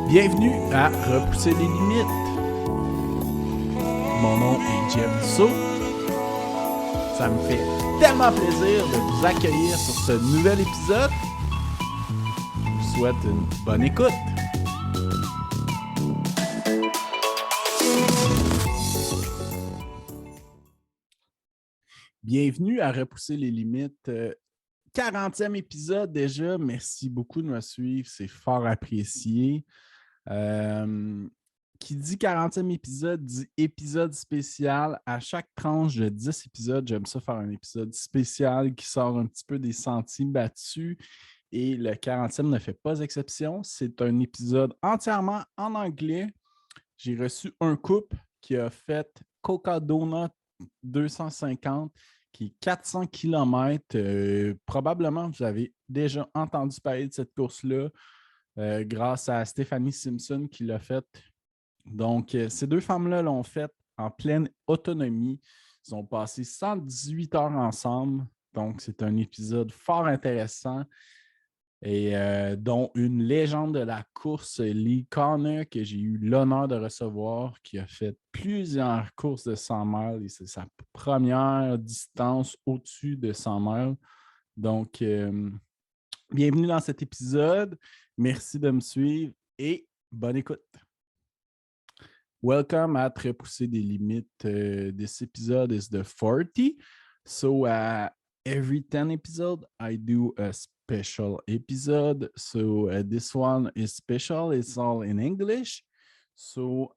Bienvenue à Repousser les limites. Mon nom est Jeff Dussault. Ça me fait tellement plaisir de vous accueillir sur ce nouvel épisode. Je vous souhaite une bonne écoute. Bienvenue à Repousser les limites. 40e épisode déjà. Merci beaucoup de me suivre. C'est fort apprécié. Qui dit 40e épisode dit épisode spécial. À chaque tranche de 10 épisodes, j'aime ça faire un épisode spécial qui sort un petit peu des sentiers battus. Et le 40e ne fait pas exception. C'est un épisode entièrement en anglais. J'ai reçu un couple qui a fait Cocodona250, qui est 400 km. Probablement, vous avez déjà entendu parler de cette course-là grâce à Stephanie Simpson qui l'a faite. Donc, ces deux femmes-là l'ont faite en pleine autonomie. Ils ont passé 118 heures ensemble. Donc, c'est un épisode fort intéressant. Et dont une légende de la course, Lee, que j'ai eu l'honneur de recevoir, qui a fait plusieurs courses de 100 miles et c'est sa première distance au-dessus de 100 miles. Donc, bienvenue dans cet épisode. Merci de me suivre et bonne écoute. Welcome at Repousser des limites. This episode is the 40. So, every 10 episodes, I do a special episode. So this one is special. It's all in English. So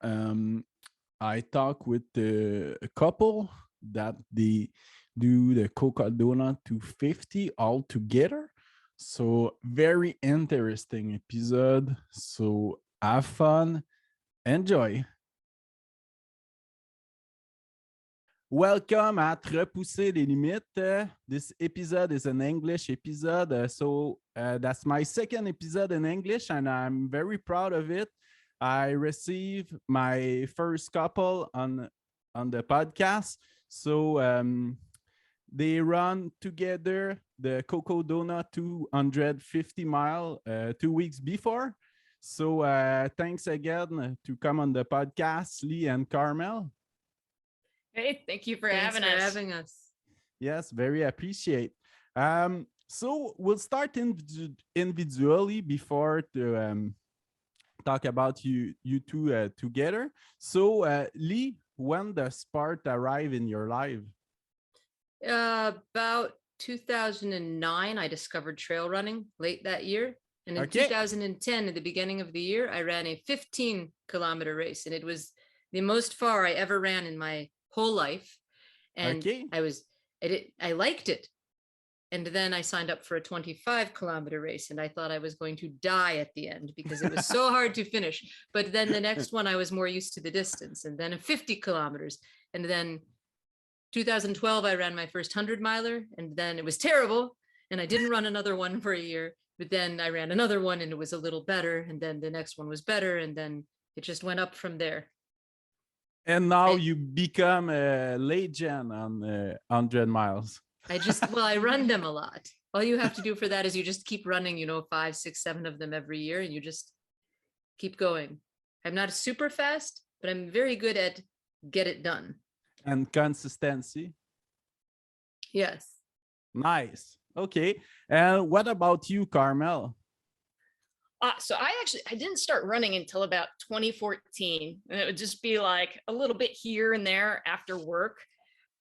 I talk with a couple that they do the Cocodona250 all together. So very interesting episode. So have fun. Enjoy. Welcome at Repousser les limites. This episode is an English episode. So that's my second episode in English, and I'm very proud of it. I received my first couple on the podcast. So they run together the Cocodona 250 mile 2 weeks before. So thanks again to come on the podcast, Lee and Karmell. Hey, thank you for having us. Yes, very appreciate. So we'll start individually before to talk about you two together. So Lee, when does Spark arrive in your life? About 2009, I discovered trail running late that year. And in 2010, at the beginning of the year, I ran a 15-kilometer race. And it was the most far I ever ran in my whole life. And I liked it. And then I signed up for a 25-kilometer race, and I thought I was going to die at the end because it was so hard to finish. But then the next one, I was more used to the distance, and then a 50 kilometers. And then 2012, I ran my first 100-miler, and then it was terrible. And I didn't run another one for a year, but then I ran another one and it was a little better. And then the next one was better. And then it just went up from there. And now you become a legend on 100 miles. I run them a lot. All you have to do for that is you just keep running, 5, 6, 7 of them every year, and you just keep going. I'm not super fast, but I'm very good at get it done. And consistency. Yes. Nice. Okay. And what about you, Karmell? So I didn't start running until about 2014, and it would just be like a little bit here and there after work.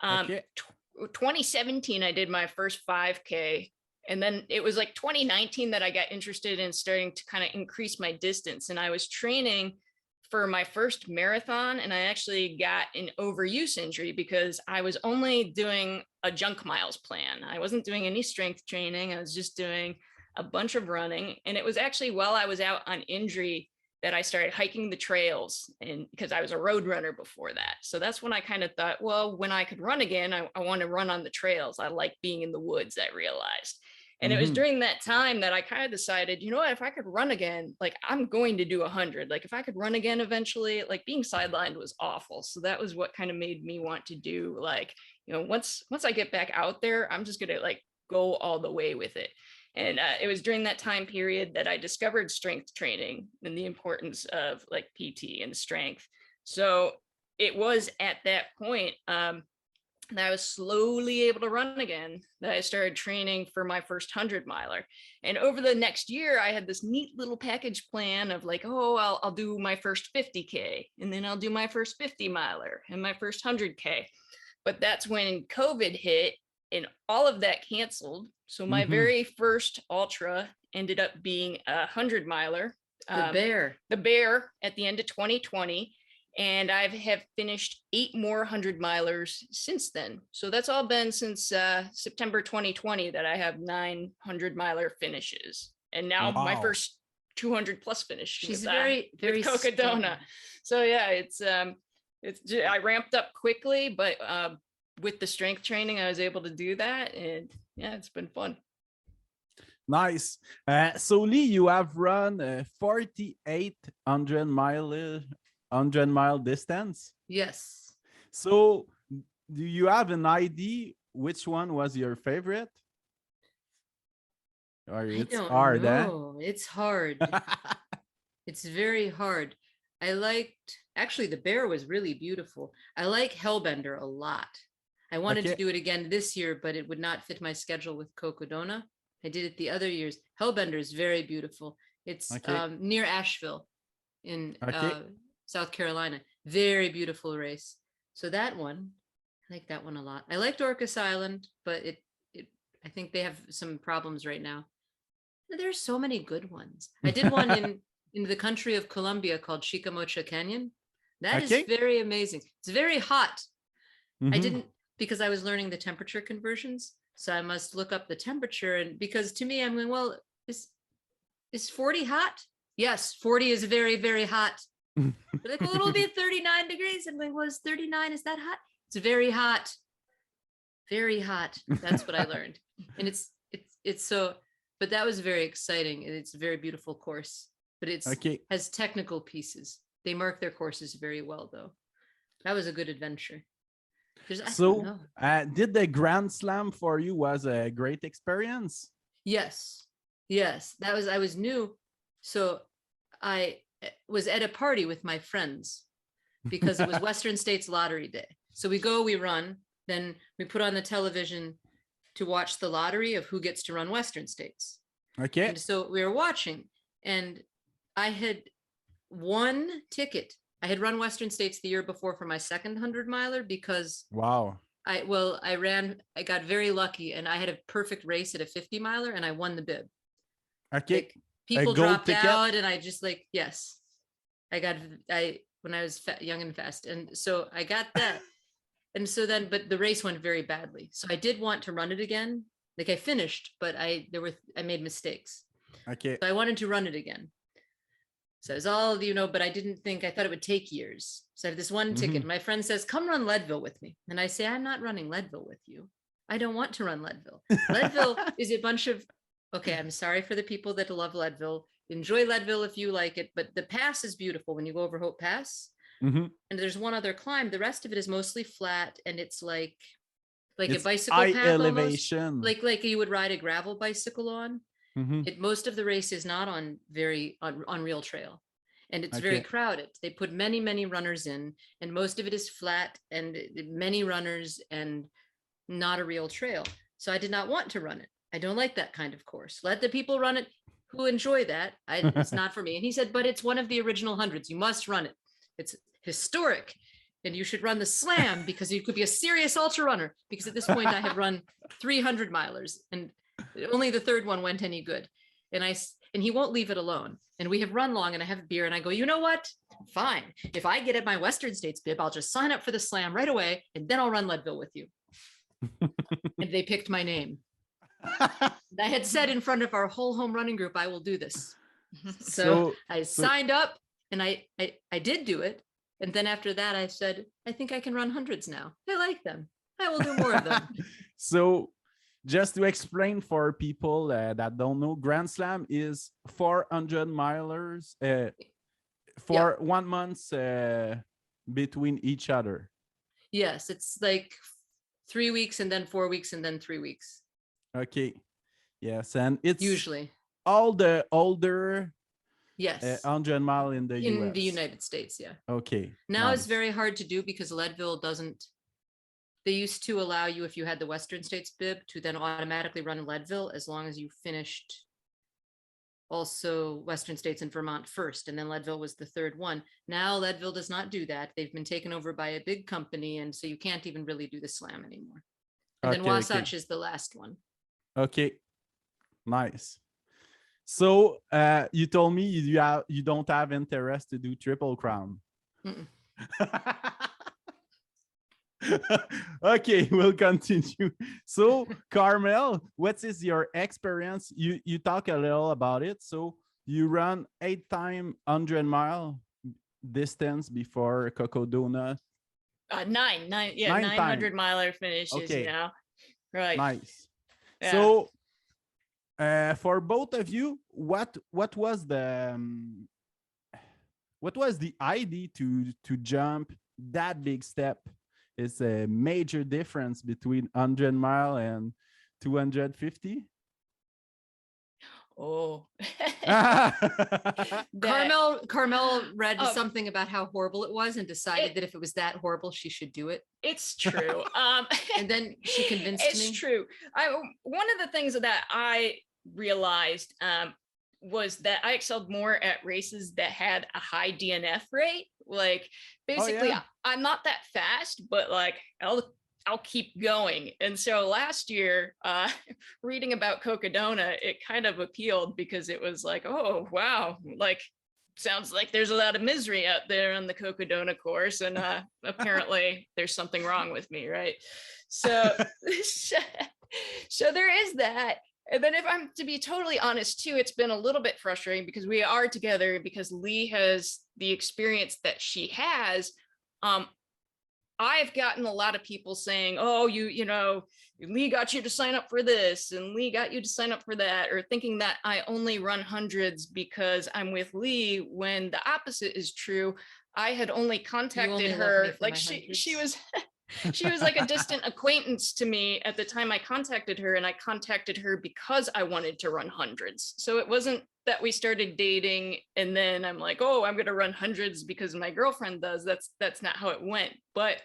2017, I did my first 5K, and then it was like 2019 that I got interested in starting to kind of increase my distance. And I was training for my first marathon, and I actually got an overuse injury because I was only doing a junk miles plan. I wasn't doing any strength training. I was just doing a bunch of running. And it was actually while I was out on injury that I started hiking the trails, and because I was a road runner before that. So that's when I kind of thought, well, when I could run again, I want to run on the trails. I like being in the woods, I realized. And it was during that time that I kind of decided, what, if I could run again, like I'm going to do 100. Like if I could run again eventually, like being sidelined was awful. So that was what kind of made me want to do, like, once I get back out there, I'm just going to like go all the way with it. And it was during that time period that I discovered strength training and the importance of like PT and strength. So it was at that point that I was slowly able to run again, that I started training for my first 100-miler. And over the next year, I had this neat little package plan of like, oh, I'll do my first 50K, and then I'll do my first 50-miler and my first 100K. But that's when COVID hit and all of that canceled. So my very first ultra ended up being a 100-miler. The Bear at the end of 2020. And I have finished 8 more 100-milers since then. So that's all been since September 2020 that I have 9 100-miler finishes. And now my first 200 plus finish. She's very Cocodona. So yeah, it's I ramped up quickly, but with the strength training, I was able to do that. And yeah, it's been fun. Nice. So Lee, you have run 4,800-mile distance. Yes. So do you have an idea which one was your favorite? Or it's hard, know. It's hard. It's very hard. I liked, actually, the Bear was really beautiful. I like Hellbender a lot. I wanted to do it again this year, but it would not fit my schedule with Cocodona. I did it the other years. Hellbender is very beautiful. It's near Asheville in South Carolina. Very beautiful race. So that one, I like that one a lot. I liked Orcas Island, but I think they have some problems right now. There's so many good ones. I did one in the country of Colombia called Chicamocha Canyon. That is very amazing. It's very hot. I didn't, because I was learning the temperature conversions. So I must look up the temperature. And because to me, I'm going, well, is 40 hot? Yes, 40 is very, very hot. But like, well, it'll be 39 degrees. I'm going, well, is 39, is that hot? It's very hot. Very hot. That's what I learned. And it's so, but that was very exciting. It's a very beautiful course, but it's has technical pieces. They mark their courses very well, though. That was a good adventure. So did the Grand Slam for you was a great experience? Yes. I was new. So I was at a party with my friends because it was Western States Lottery Day. So we run, then we put on the television to watch the lottery of who gets to run Western States. And so we were watching, and I had one ticket. I had run Western States the year before for my second 100-miler because I got very lucky and I had a perfect race at a 50-miler and I won the bib. Like, people dropped out and I just like, yes, when I was young and fast. And so I got that. And so then, but the race went very badly. So I did want to run it again. Like I finished, but I made mistakes. So I wanted to run it again. So it was all, but I thought it would take years. So I had this one ticket. My friend says, come run Leadville with me. And I say, I'm not running Leadville with you. I don't want to run Leadville. Leadville is a bunch of, I'm sorry for the people that love Leadville. Enjoy Leadville if you like it. But the pass is beautiful when you go over Hope Pass. And there's one other climb. The rest of it is mostly flat. And it's like a bicycle path elevation. Almost. Like you would ride a gravel bicycle on. Most of the race is not on real trail, and it's very crowded. They put many, many runners in, and most of it is flat and many runners and not a real trail. So I did not want to run it. I don't like that kind of course. Let the people run it who enjoy that. It's not for me. And he said, but it's one of the original hundreds. You must run it. It's historic. And you should run the slam because you could be a serious ultra runner. Because at this point I had run 300 milers and only the third one went any good. And he won't leave it alone. And we have run long and I have a beer and I go, you know what? Fine. If I get at my Western States bib, I'll just sign up for the slam right away. And then I'll run Leadville with you. And they picked my name. I had said in front of our whole home running group, I will do this. So I signed up and I did do it. And then after that, I said, I think I can run hundreds now. I like them. I will do more of them. So just to explain for people that don't know, Grand Slam is 400 milers for 1 month between each other. Yes, it's like 3 weeks and then 4 weeks and then 3 weeks. Yes, and it's usually. all the older Yes. 100-mile in the In US. the United States, yeah. Okay. Now nice. it's very hard to do because Leadville doesn't. They used to allow you, if you had the Western States bib, to then automatically run Leadville as long as you finished also Western States and Vermont first, and then Leadville was the third one. Now Leadville does not do that. They've been taken over by a big company, and so you can't even really do the slam anymore. And then Wasatch is the last one. Okay, nice. So you told me you don't have interest to do Triple Crown. Okay, we'll continue. So Karmell, what is your experience? You talk a little about it. So you run 8-time 100-mile distance before Cocodona. 900 miler finishes. Okay. You know, right? Nice. Yeah. So for both of you, what was the idea to jump that big step? It's a major difference between 100-mile and 250. Oh. Karmell read something about how horrible it was and decided that if it was that horrible, she should do it. It's true. And then she convinced me. It's true. One of the things that I realized was that I excelled more at races that had a high DNF rate. Like basically, I'm not that fast, but like I'll keep going. And so last year, reading about Cocodona, it kind of appealed because it was like, oh wow, like sounds like there's a lot of misery out there on the Cocodona course, and apparently there's something wrong with me, right? So, so there is that. And then if I'm to be totally honest too, it's been a little bit frustrating because we are together, because Lee has the experience that she has. I've gotten a lot of people saying, oh, you know, Lee got you to sign up for this and Lee got you to sign up for that, or thinking that I only run hundreds because I'm with Lee, when the opposite is true. I had only contacted her, like she was she was like a distant acquaintance to me at the time I contacted her, and I contacted her because I wanted to run hundreds. So it wasn't that we started dating and then I'm like, oh, I'm going to run hundreds because my girlfriend does. That's not how it went. But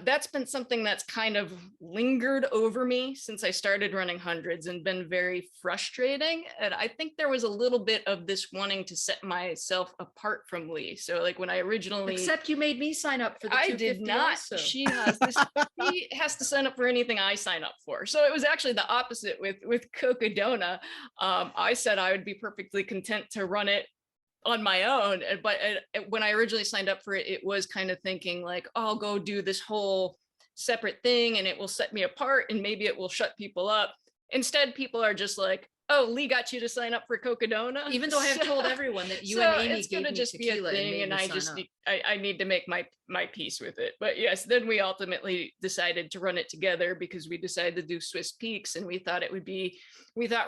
that's been something that's kind of lingered over me since I started running hundreds and been very frustrating. And I think there was a little bit of this wanting to set myself apart from Lee. So like when I originally... Except you made me sign up for the 250 I did not. Also. She has to sign up for anything I sign up for. So it was actually the opposite with Cocodona. I said I would be perfectly content to run it on my own, but when I originally signed up for it, it was kind of thinking like, oh, I'll go do this whole separate thing and it will set me apart and maybe it will shut people up. Instead, people are just like, oh, Lee got you to sign up for Cocodona, even though I have told everyone that you and Amy it's gave gonna me just tequila be a thing, and I just I need to make my peace with it. But yes, then we ultimately decided to run it together because we decided to do Swiss Peaks, and we thought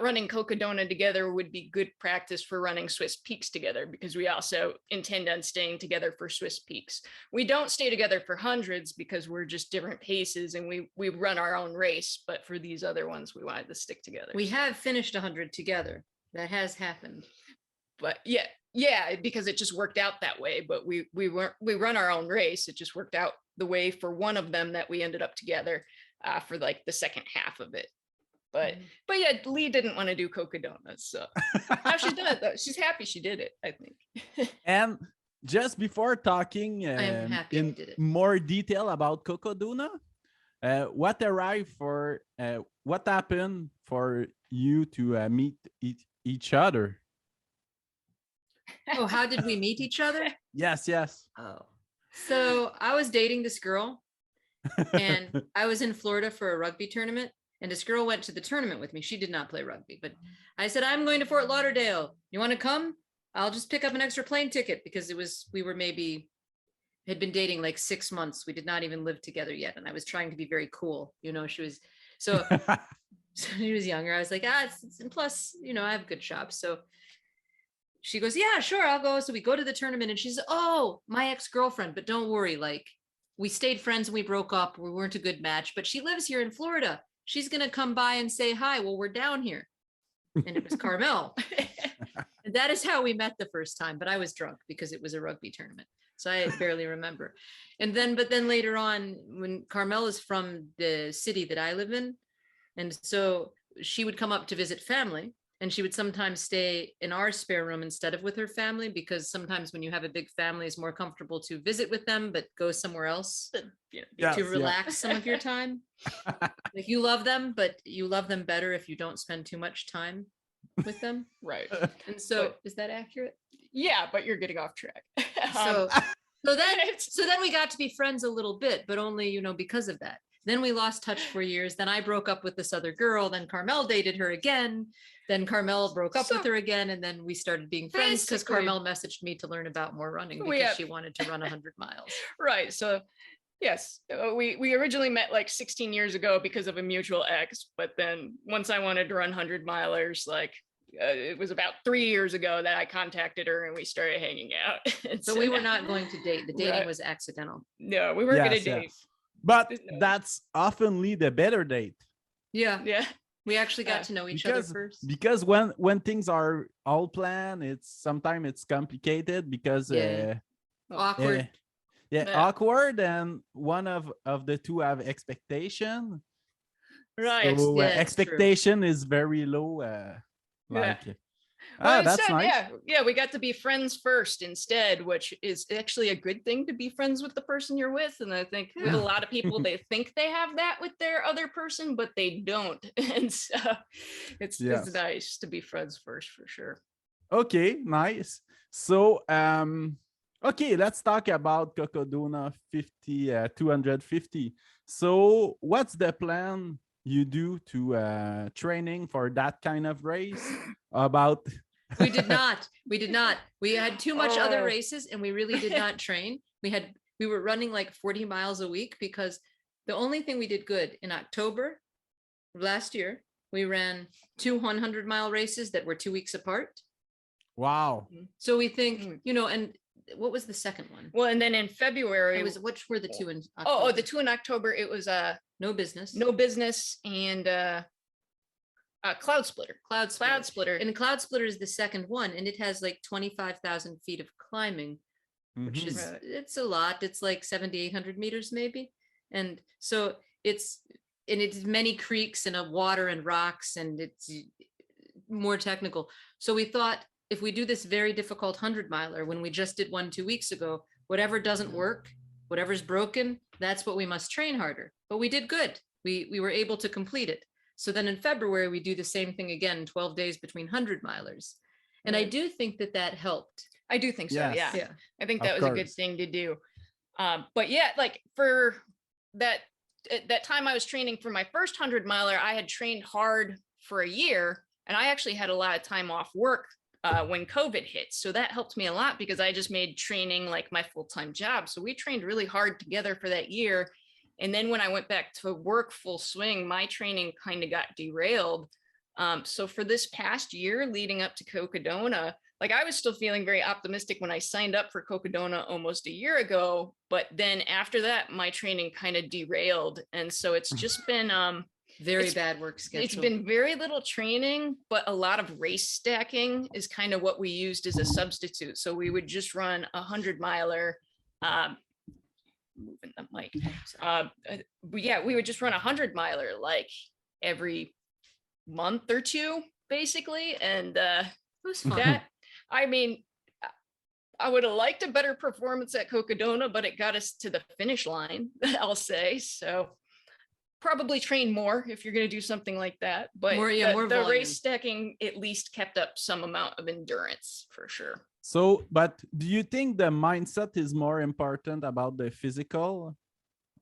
running Cocodona together would be good practice for running Swiss Peaks together, because we also intend on staying together for Swiss Peaks. We don't stay together for hundreds because we're just different paces and we run our own race, but for these other ones we wanted to stick together. We have finished 100 together. That has happened. But yeah, because it just worked out that way. But we run our own race. It just worked out the way for one of them that we ended up together for like the second half of it. But yeah, Lee didn't want to do Cocodona, so now she's done it though. She's happy she did it, I think. And just before talking in more detail about Cocodona, what happened for you to meet each other? Oh, how did we meet each other? Yes. Oh, so I was dating this girl and I was in Florida for a rugby tournament, and this girl went to the tournament with me. She did not play rugby, but I said, I'm going to Fort Lauderdale. You want to come? I'll just pick up an extra plane ticket, because had been dating like 6 months. We did not even live together yet. And I was trying to be very cool. You know, she was, so she was younger. I was like, and plus, you know, I have good shops. So she goes, yeah, sure, I'll go. So we go to the tournament and she says, oh, my ex-girlfriend, but don't worry. Like, we stayed friends and we broke up. We weren't a good match, but she lives here in Florida. she's going to come by and say hi. Well, we're down here. And it was Karmell. And that is how we met the first time, but I was drunk because it was a rugby tournament. So I barely remember. But then later on, when Karmell is from the city that I live in, and so she would come up to visit family, and she would sometimes stay in our spare room instead of with her family, because sometimes when you have a big family, it's more comfortable to visit with them, but go somewhere else to relax some of your time. Like you love them, but you love them better if you don't spend too much time with them. Right. And so is that accurate? Yeah, but you're getting off track. So then we got to be friends a little bit, but only, because of that. Then we lost touch for years. Then I broke up with this other girl. Then Karmell dated her again. Then Karmell broke up with her again. And then we started being friends because Karmell messaged me to learn about more running because she wanted to run 100 miles. Right. So yes, we originally met like 16 years ago because of a mutual ex. But then once I wanted to run 100 milers, like it was about 3 years ago that I contacted her and we started hanging out. So we were not going to date. The dating was accidental. No, we weren't going to date. But that's oftenly the better date. Yeah. We actually got to know each other first. Because when things are all planned, sometimes it's complicated because awkward. Awkward, and one of the two have expectation. Right. So expectation is very low. That's nice. Yeah, we got to be friends first instead, which is actually a good thing to be friends with the person you're with. And I think with a lot of people, they think they have that with their other person, but they don't. And so it's nice to be friends first for sure. Okay, nice. So okay, let's talk about Cocodona250. So what's the plan you do to training for that kind of race? We did not. We had too much other races and we really did not train. We were running like 40 miles a week because the only thing we did good in October of last year, we ran 2 100-mile races that were 2 weeks apart. Wow. So we think, and what was the second one? Well, and then in February, which were the two in October? The two in October, it was no business and Cloud Splitter. And Cloud Splitter is the second one, and it has like 25,000 feet of climbing, which is it's a lot. It's like 7,800 meters maybe, and so it's many creeks and water and rocks, and it's more technical. So we thought if we do this very difficult 100-miler, when we just did one 2 weeks ago, whatever doesn't work, whatever's broken, that's what we must train harder. But we did good. We were able to complete it. So then in February, we do the same thing again, 12 days between 100-milers. And I do think that helped. I do think so. Yes. Yeah. I think that was a good thing to do. But yeah, like for that time I was training for my first 100-miler, I had trained hard for a year, and I actually had a lot of time off work when COVID hit. So that helped me a lot because I just made training like my full-time job. So we trained really hard together for that year. And then when I went back to work full swing, my training kind of got derailed. So for this past year leading up to Cocodona, like I was still feeling very optimistic when I signed up for Cocodona almost a year ago. But then after that, my training kind of derailed. And so it's just been very bad work schedule. It's been very little training, but a lot of race stacking is kind of what we used as a substitute. So we would just run 100-miler. Moving the mic. We would just run 100-miler like every month or two, basically. And it was fun. I would have liked a better performance at Cocodona, but it got us to the finish line, I'll say. So probably train more if you're going to do something like that. But the race stacking at least kept up some amount of endurance for sure. So, but do you think the mindset is more important about the physical,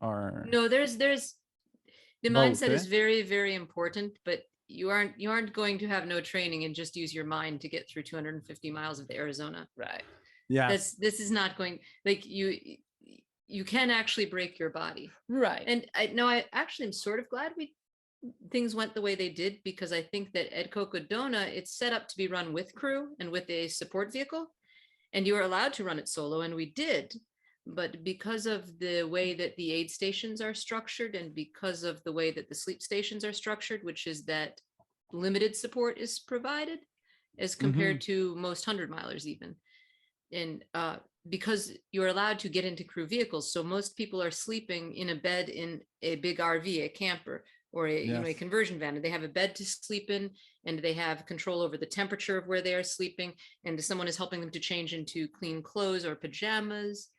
or no? There's the mindset is very, very important, but you aren't going to have no training and just use your mind to get through 250 miles of Arizona. Right. Yeah. This is not going, like you can actually break your body. Right. And I actually am sort of glad things went the way they did, because I think that at Cocodona, it's set up to be run with crew and with a support vehicle, and you are allowed to run it solo, and we did. but because of the way that the aid stations are structured and because of the way that the sleep stations are structured, which is that limited support is provided as compared to most 100-milers even. And because you're allowed to get into crew vehicles, so most people are sleeping in a bed in a big RV, a camper, or a, a conversion van, and they have a bed to sleep in, and they have control over the temperature of where they are sleeping, and someone is helping them to change into clean clothes or pajamas.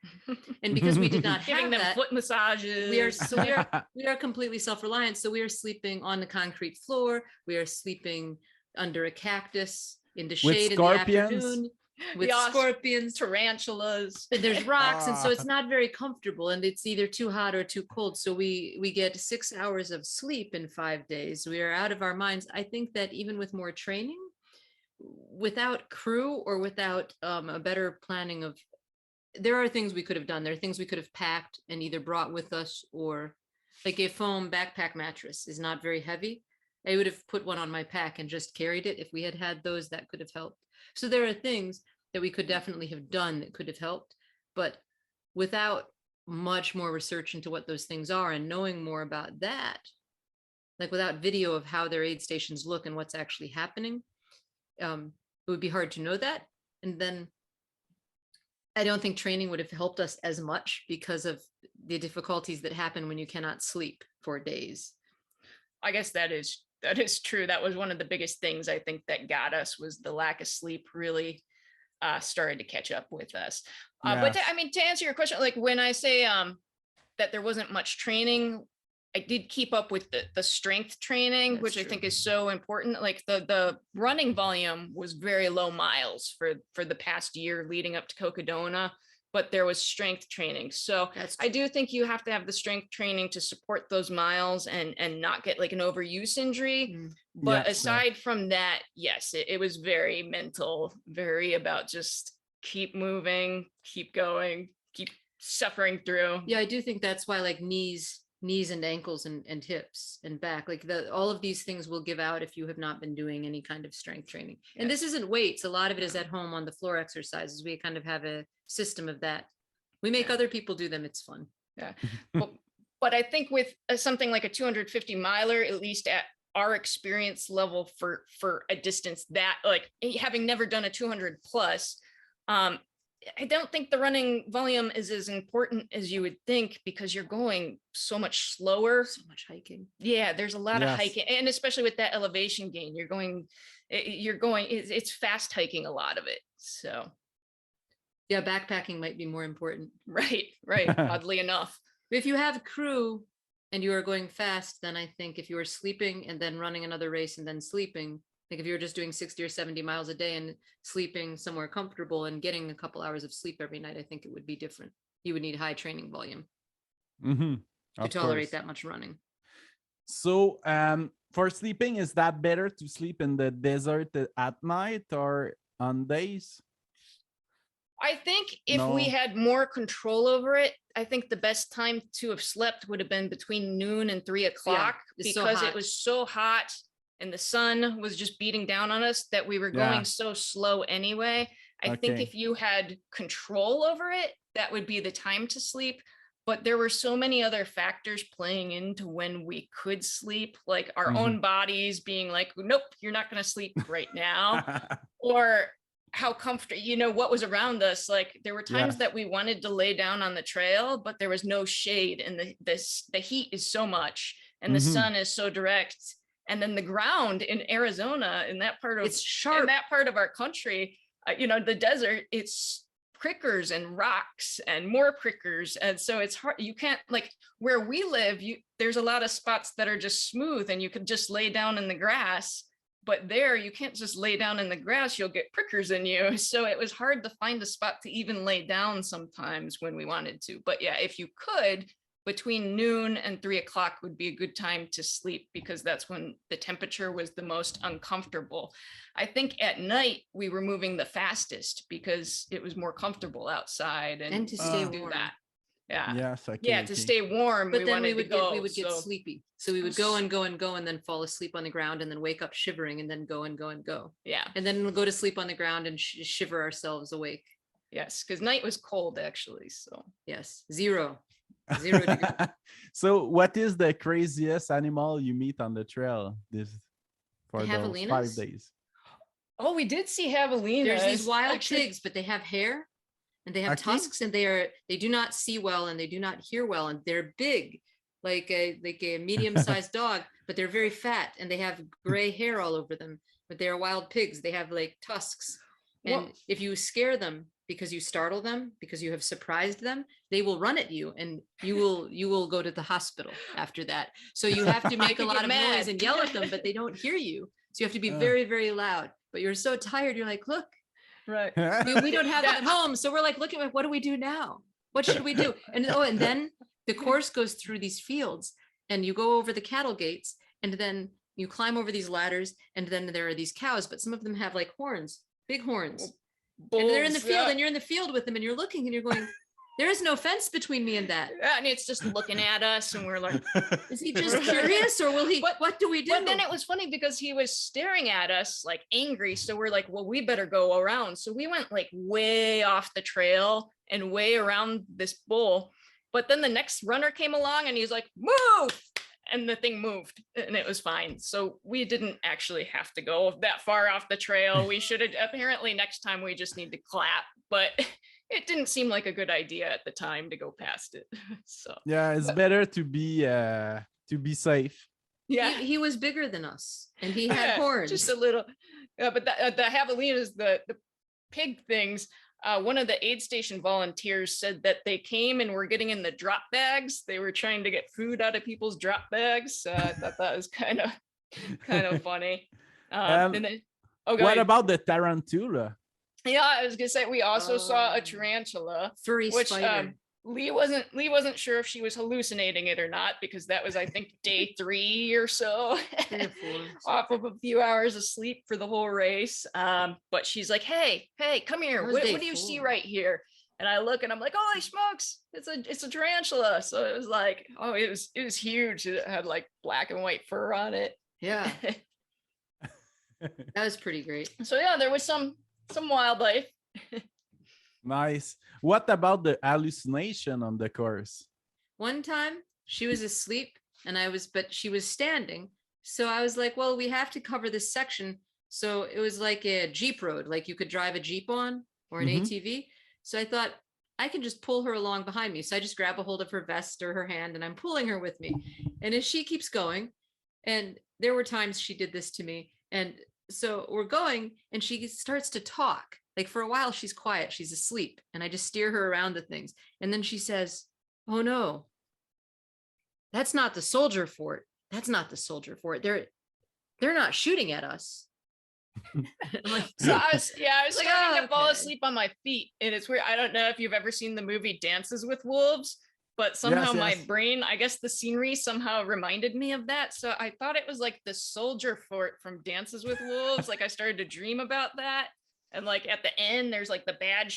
And because we did not have giving them that, foot massages, we are completely self-reliant. So we are sleeping on the concrete floor, we are sleeping under a cactus in the shade in the afternoon with scorpions, tarantulas, and there's rocks, and so it's not very comfortable, and it's either too hot or too cold. So we get 6 hours of sleep in 5 days. We are out of our minds. I think that even with more training, without crew or without a better planning of, there are things we could have done. There are things we could have packed and either brought with us, or like a foam backpack mattress is not very heavy. I would have put one on my pack and just carried it. If we had had those, that could have helped. So there are things that we could definitely have done that could have helped, but without much more research into what those things are and knowing more about that, like without video of how their aid stations look and what's actually happening, it would be hard to know that. And then I don't think training would have helped us as much because of the difficulties that happen when you cannot sleep for days. I guess that is true. That was one of the biggest things I think that got us, was the lack of sleep really started to catch up with us. But to answer your question, like when I say that there wasn't much training, I did keep up with the strength training, That's which true. I think is so important. Like the running volume was very low miles for the past year leading up to Cocodona, but there was strength training. So I do think you have to have the strength training to support those miles and not get like an overuse injury. But aside from that, yes, it was very mental, very about just keep moving, keep going, keep suffering through. Yeah, I do think that's why like knees and ankles and hips and back, like all of these things will give out if you have not been doing any kind of strength training. And this isn't weights. A lot of it is at home on the floor exercises. We kind of have a system of that. We make other people do them. It's fun. Yeah. But I think with something like a 250 miler, at least at our experience level for a distance that, like, having never done a 200 plus, I don't think the running volume is as important as you would think, because you're going so much slower. So much hiking. Yeah, there's a lot of hiking, and especially with that elevation gain, it's fast hiking a lot of it. So yeah, backpacking might be more important. Right. Oddly enough. If you have crew and you are going fast, then I think if you are sleeping and then running another race and then sleeping, like if you were just doing 60 or 70 miles a day and sleeping somewhere comfortable and getting a couple hours of sleep every night, I think it would be different. You would need high training volume to tolerate that much running. So for sleeping, is that better to sleep in the desert at night or on days? I think if we had more control over it, I think the best time to have slept would have been between noon and 3 o'clock, because it was so hot and the sun was just beating down on us that we were going so slow anyway. I think if you had control over it, that would be the time to sleep. But there were so many other factors playing into when we could sleep, like our own bodies being like, nope, you're not going to sleep right now. Or how comfortable, what was around us. Like there were times that we wanted to lay down on the trail, but there was no shade, and the heat is so much and the sun is so direct. And then the ground in Arizona, in that part of it's sharp. In that part of our country, the desert, it's prickers and rocks and more prickers, and so it's hard. You can't, like where we live, there's a lot of spots that are just smooth and you could just lay down in the grass. But there, you can't just lay down in the grass, you'll get prickers in you. So it was hard to find a spot to even lay down sometimes when we wanted to. But yeah, if you could, between noon and 3 o'clock would be a good time to sleep, because that's when the temperature was the most uncomfortable. I think at night we were moving the fastest because it was more comfortable outside and to stay do warm. that. Yeah. Yes. To stay warm. But then we would get sleepy. So we would go and go and go and then fall asleep on the ground and then wake up shivering and then go and go and go. Yeah. And then we'll go to sleep on the ground and shiver ourselves awake. Yes, because night was cold actually. So Yes, 0 degrees. So what is the craziest animal you meet on the trail for The those 5 javelinas? days? oh, we did see javelinas. There's these wild actually. pigs, but they have hair and they have Okay. tusks, and they do not see well and they do not hear well, and they're big, like a medium-sized dog, but they're very fat and they have gray hair all over them. But they are wild pigs. They have like tusks, and Well- if you scare them because you startle them, because you have surprised them, they will run at you, and you will go to the hospital after that. So you have to make a could lot get of mad. noise and yell at them, but they don't hear you. So you have to be Uh. very, very loud. But you're so tired, you're like, look, Right. we don't have that at home. So we're like, looking at what do we do now? What should we do? And then the course goes through these fields, and you go over the cattle gates, and then you climb over these ladders, and then there are these cows, but some of them have like horns, big horns. And they're in the Bulls, field, yeah. and you're in the field with them, and you're looking, and you're going, there is no fence between me and that. Yeah, and it's just looking at us, and we're like, Is he just curious, or will he? What do we do? but then it was funny because he was staring at us like angry. So we're like, well, we better go around. So we went like way off the trail and way around this bull. But then the next runner came along and he's like, move. And the thing moved and it was fine. So we didn't actually have to go that far off the trail. We should have, apparently next time we just need to clap, but it didn't seem like a good idea at the time to go past it. So Yeah, it's better to be safe. yeah. He was bigger than us, and he had horns. Just a little. But the javelinas, the pig things, one of the aid station volunteers said that they came and were getting in the drop bags. They were trying to get food out of people's drop bags. I thought that was kind of funny. And then, go What ahead. about the tarantula? Yeah, I was gonna say we also saw a tarantula, Furry which spider. Lee wasn't sure if she was hallucinating it or not, because that was, I think, day 3 or so. 3 or 4. Off of a few hours of sleep for the whole race. But she's like, hey, come here. That was What day do you see 4. right here? And I look and I'm like, holy smokes, it's a tarantula. So it was like, oh, it was huge. It had like black and white fur on it. Yeah, that was pretty great. So yeah, there was some wildlife. Nice. What about the hallucination on the course? One time she was asleep but she was standing. So I was like, well, we have to cover this section. So it was like a Jeep road, like you could drive a Jeep on, or an ATV. So I thought I can just pull her along behind me. So I just grab a hold of her vest or her hand and I'm pulling her with me. And as she keeps going, and there were times she did this to me. And so we're going and she starts to talk. Like for a while, she's quiet, she's asleep, and I just steer her around the things. And then she says, oh no, that's not the soldier fort. That's not the soldier fort. They're not shooting at us. Like, So I was Like, starting to fall okay. asleep on my feet. And it's weird. I don't know if you've ever seen the movie Dances with Wolves, but somehow my yes. brain, I guess the scenery somehow reminded me of that. So I thought it was like the soldier fort from Dances with Wolves. Like I started to dream about that. And like at the end, there's like the bad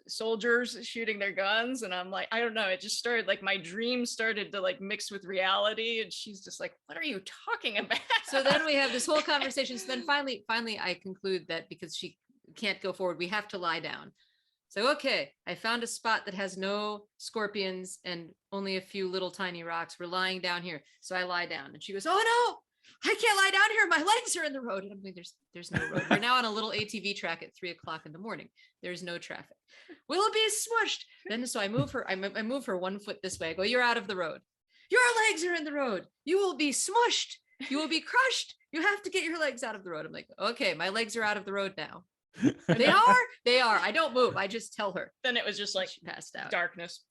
soldiers shooting their guns. And I'm like, I don't know. It just started like my dream started to like mix with reality. And she's just like, what are you talking about? so then we have this whole conversation. So then finally I conclude that because she can't go forward, we have to lie down. So, okay, I found a spot that has no scorpions and only a few little tiny rocks. We're lying down here. So I lie down and she goes, oh no, I can't lie down here. My legs are in the road. And I'm like, there's no road. We're now on a little ATV track at 3:00 in the morning. There's no traffic. We'll be smushed. Then so I move her. I move her 1 foot this way. I go, you're out of the road. Your legs are in the road. You will be smushed. You will be crushed. You have to get your legs out of the road. I'm like, okay, my legs are out of the road now. They are. I don't move. I just tell her. Then it was just like She passed out. darkness.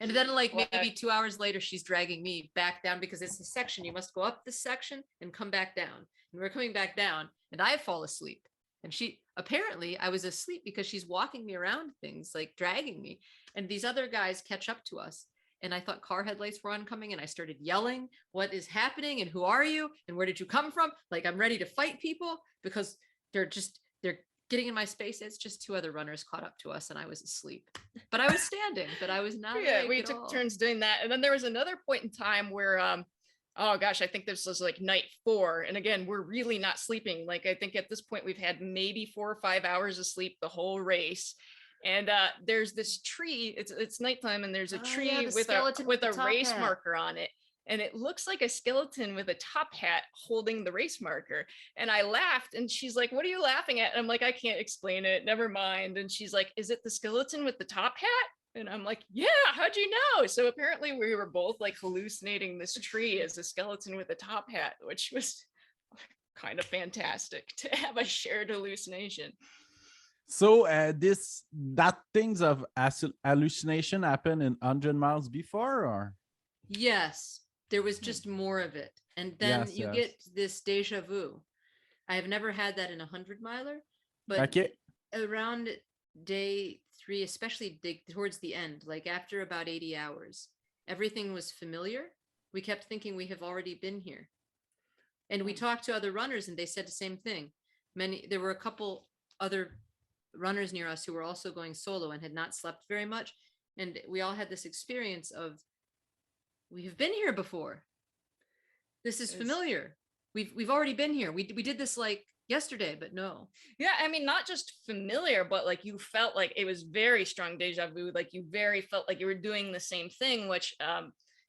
And then like What? maybe 2 hours later, she's dragging me back down because it's a section. You must go up this section and come back down. And we're coming back down and I fall asleep. And apparently I was asleep because she's walking me around things, like dragging me. And these other guys catch up to us. And I thought car headlights were oncoming and I started yelling, what is happening? And who are you? And where did you come from? Like I'm ready to fight people because they're getting in my space. It's just 2 other runners caught up to us and I was asleep, but I was standing, but I was not. Yeah, awake we at took all. turns doing that. And then there was another point in time where oh gosh, I think this was like night 4. And again, we're really not sleeping. Like, I think at this point we've had maybe 4 or 5 hours of sleep the whole race. And there's this tree, it's nighttime, and there's a tree with a race marker on it. And it looks like a skeleton with a top hat holding the race marker. And I laughed, and she's like, what are you laughing at? And I'm like, I can't explain it. Never mind. And she's like, is it the skeleton with the top hat? And I'm like, yeah, how'd you know? So apparently we were both like hallucinating this tree as a skeleton with a top hat, which was kind of fantastic to have a shared hallucination. So that things of hallucination happen in 100 miles before, or? Yes, there was just more of it. And then you get this deja vu. I have never had that in 100 miler, but around day 3, especially towards the end, like after about 80 hours, everything was familiar. We kept thinking we have already been here. And we talked to other runners, and they said the same thing. There were a couple other runners near us who were also going solo and had not slept very much. And we all had this experience of, we have been here before. This is familiar. We've already been here. We did this like yesterday, but no. Yeah, I mean, not just familiar, but like you felt like it was very strong deja vu. Like you very felt like you were doing the same thing, which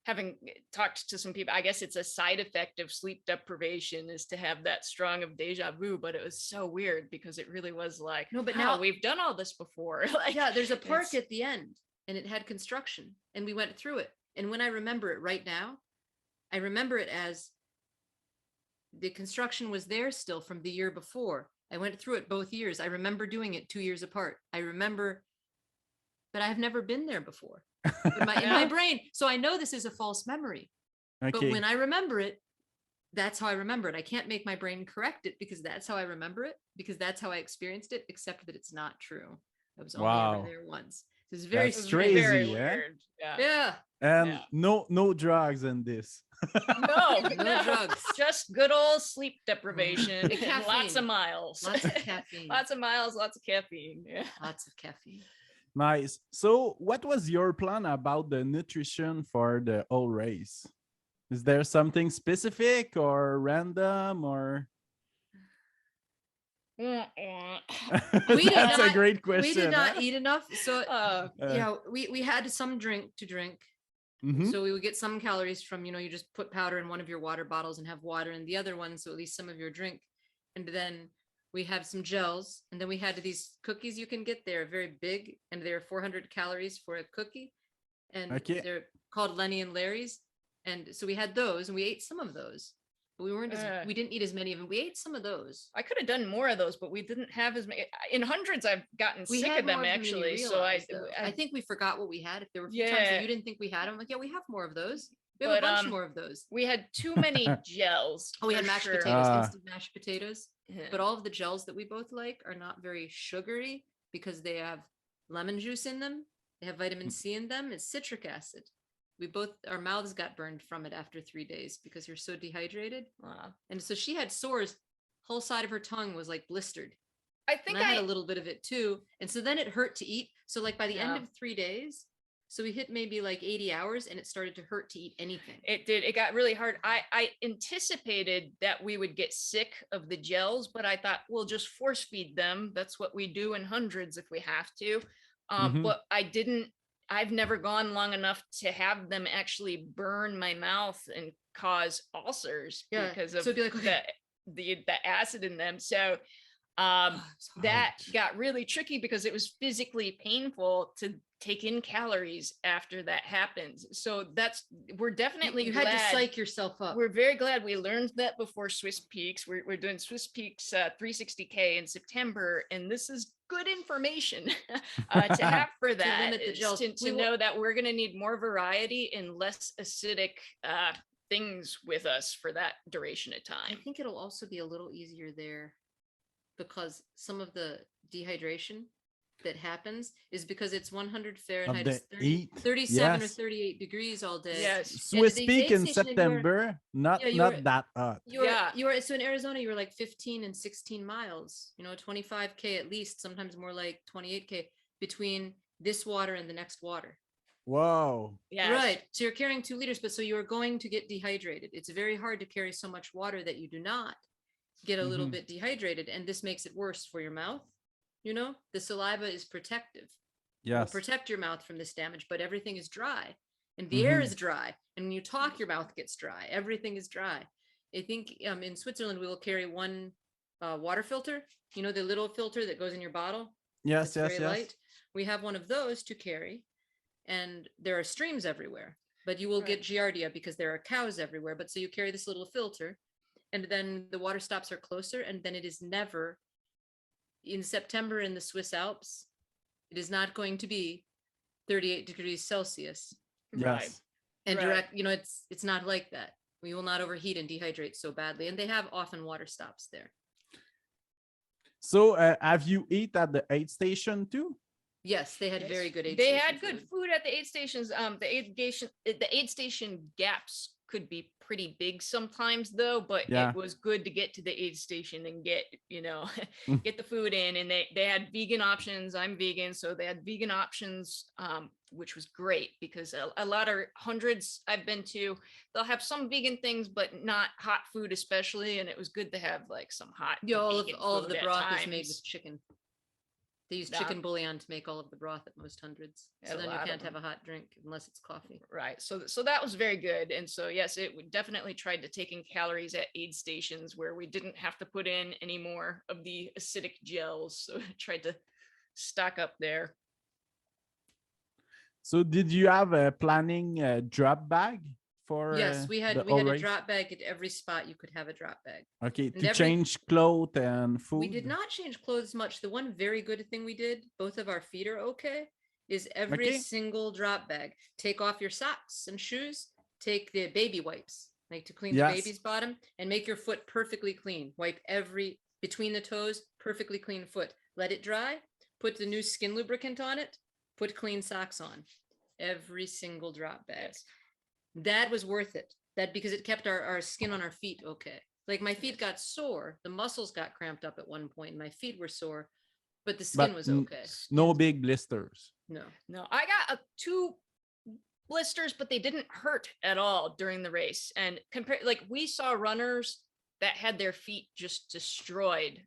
having talked to some people, I guess it's a side effect of sleep deprivation is to have that strong of deja vu. But it was so weird because it really was like, no, but now we've done all this before. Like, yeah, there's a park at the end, and it had construction, and we went through it. And when I remember it right now, I remember it as the construction was there still from the year before. I went through it both years. I remember doing it 2 years apart. I remember, but I've never been there before in my brain. So I know this is a false memory. Okay. But when I remember it, that's how I remember it. I can't make my brain correct it because that's how I remember it, because that's how I experienced it, except that it's not true. I was only ever there once. This is very crazy, very weird. Yeah. And no drugs in this. No drugs. Just good old sleep deprivation. And lots of miles. Lots of caffeine. Lots of miles, lots of caffeine. Yeah. Lots of caffeine. Nice. So what was your plan about the nutrition for the whole race? Is there something specific or random or? That's a great question. We did not eat enough. So we had some drink to drink. Mm-hmm. So we would get some calories from, you just put powder in one of your water bottles and have water in the other one. So at least some of your drink. And then we have some gels. And then we had these cookies you can get. They're very big and they're 400 calories for a cookie. And they're called Lenny and Larry's. And so we had those and we ate some of those. But we didn't eat as many of them. We ate some of those. I could have done more of those, but we didn't have as many. In hundreds, I've gotten sick of them actually. So I think we forgot what we had. If there were a few times that you didn't think we had them, like, yeah, we have more of those. We have a bunch more of those. We had too many gels. We had mashed potatoes, instant mashed potatoes. Yeah. But all of the gels that we both like are not very sugary because they have lemon juice in them. They have vitamin C in them. It's citric acid. Our mouths got burned from it after 3 days because you're so dehydrated. Wow. And so she had sores. Whole side of her tongue was like blistered. I had a little bit of it too. And so then it hurt to eat. So like by the end of 3 days, so we hit maybe like 80 hours and it started to hurt to eat anything. It did. It got really hard. I anticipated that we would get sick of the gels, but I thought we'll just force feed them. That's what we do in hundreds if we have to. But I've never gone long enough to have them actually burn my mouth and cause ulcers because of the acid in them. So that got really tricky because it was physically painful to take in calories after that happens. So we're definitely you had to psych yourself up. We're very glad we learned that before Swiss Peaks. We're doing Swiss Peaks 360K in September, and this is good information to have for that. to know that we're going to need more variety and less acidic things with us for that duration of time. I think it'll also be a little easier there because some of the dehydration that happens is because it's 100 Fahrenheit, it's 37 or 38 degrees all day. Yes. Swiss Peak in September, not that hot. So in Arizona, you were like 15 and 16 miles, 25K at least, sometimes more like 28K between this water and the next water. Whoa. Yes. Right. So you're carrying 2 liters, but so you're going to get dehydrated. It's very hard to carry so much water that you do not get a little bit dehydrated. And this makes it worse for your mouth. You know, the saliva is protective. It will Yes. protect your mouth from this damage, but everything is dry and the air is dry. And when you talk, your mouth gets dry. Everything is dry. I think in Switzerland, we will carry one water filter, you know, the little filter that goes in your bottle. Yes, It's very light. We have one of those to carry. And there are streams everywhere, but you will get giardia because there are cows everywhere. But so you carry this little filter, and then the water stops are closer, and then it is never in September in the Swiss Alps. It is not going to be 38 degrees Celsius. Yes. And direct, you know, it's not like that. We will not overheat and dehydrate so badly, and they have often water stops there. So have you eat at the aid station too? Yes, they had very good aid They station had good food. food at the aid stations. The aid station gaps could be pretty big sometimes though, but it was good to get to the aid station and get, you know, get the food in. And they had vegan options. I'm vegan, so they had vegan options, which was great because a lot of hundreds I've been to, they'll have some vegan things, but not hot food especially. And it was good to have like some hot. Yeah, all of food the at broth is times. made with chicken. They use chicken bouillon to make all of the broth at most hundreds. So then you can't have a hot drink unless it's coffee. Right. So that was very good. And so, yes, it would definitely tried to take in calories at aid stations where we didn't have to put in any more of the acidic gels. So I tried to stock up there. So did you have a planning drop bag for? Yes, we had a drop bag at every spot. You could have a drop bag. Okay, to change clothes and food. We did not change clothes much. The one very good thing we did, both of our feet are okay, is every single drop bag. Take off your socks and shoes. Take the baby wipes, like to clean the baby's bottom, and make your foot perfectly clean. Wipe between the toes, perfectly clean foot. Let it dry. Put the new skin lubricant on it. Put clean socks on. Every single drop bag. Yes. That was worth it. That because it kept our skin on our feet okay. Like my feet got sore. The muscles got cramped up at one point. And my feet were sore, but the skin was okay. No big blisters. No. I got 2 blisters, but they didn't hurt at all during the race. And like we saw runners that had their feet just destroyed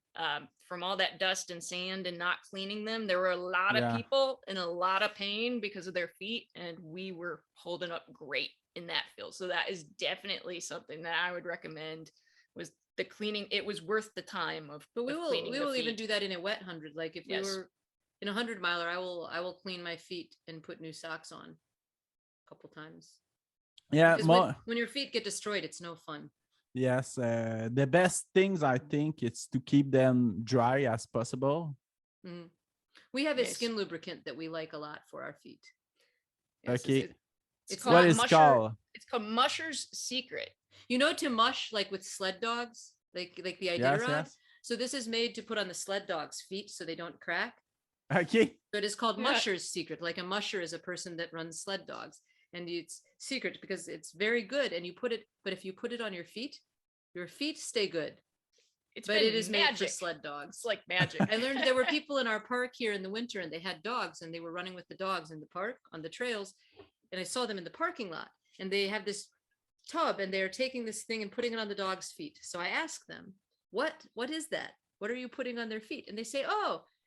from all that dust and sand and not cleaning them. There were a lot of people in a lot of pain because of their feet, and we were holding up great in that field. So that is definitely something that I would recommend, was the cleaning. It was worth the time of. But we will even do that in a wet 100. Like if we were in a 100 miler, I will clean my feet and put new socks on a couple times. Yeah, when your feet get destroyed, it's no fun. Yes, the best things I think is to keep them dry as possible. Mm. We have a skin lubricant that we like a lot for our feet. Okay, it's called It's called Musher's Secret. You know, to mush like with sled dogs, like the Iditarod. So this is made to put on the sled dog's feet so they don't crack. Okay. So it is called Musher's Secret. Like a musher is a person that runs sled dogs. And it's secret because it's very good. And you put it, but if you put it on your feet stay good. But it is made for sled dogs. It's like magic. I learned there were people in our park here in the winter and they had dogs and they were running with the dogs in the park on the trails. And I saw them in the parking lot and they have this tub and they're taking this thing and putting it on the dog's feet. So I asked them, what is that? What are you putting on their feet? And they say,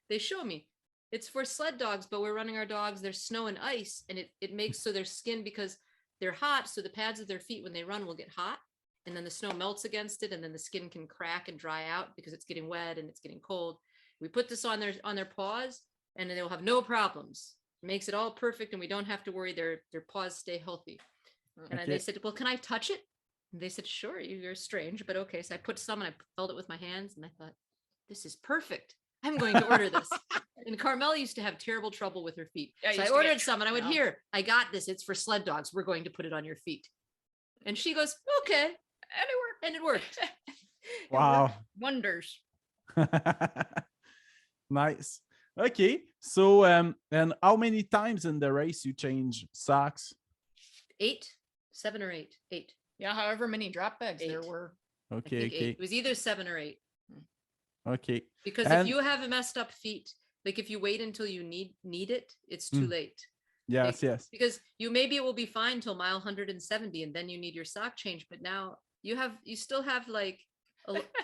they show me. It's for sled dogs, but we're running our dogs. There's snow and ice, and it makes so their skin, because they're hot, so the pads of their feet when they run will get hot, and then the snow melts against it, and then the skin can crack and dry out because it's getting wet and it's getting cold. We put this on their paws, and then they'll have no problems. It makes it all perfect, and we don't have to worry. Their paws stay healthy. And they said, well, can I touch it? And they said, sure, you're strange, but okay. So I put some and I felt it with my hands, and I thought, this is perfect. I'm going to order this. And Karmell used to have terrible trouble with her feet. So I ordered some and I went, here, I got this. It's for sled dogs. We're going to put it on your feet. And she goes, okay. And it worked. Wow. Wonders. Nice. Okay. So, and how many times in the race you change socks? 7 or 8. 8. Yeah, however many drop bags 8. There were. Okay. It was either 7 or 8. Okay. Because if you have messed up feet, like if you wait until you need it, it's too late. Yes, yes. Because maybe it will be fine till mile 170 and then you need your sock change, but now you still have like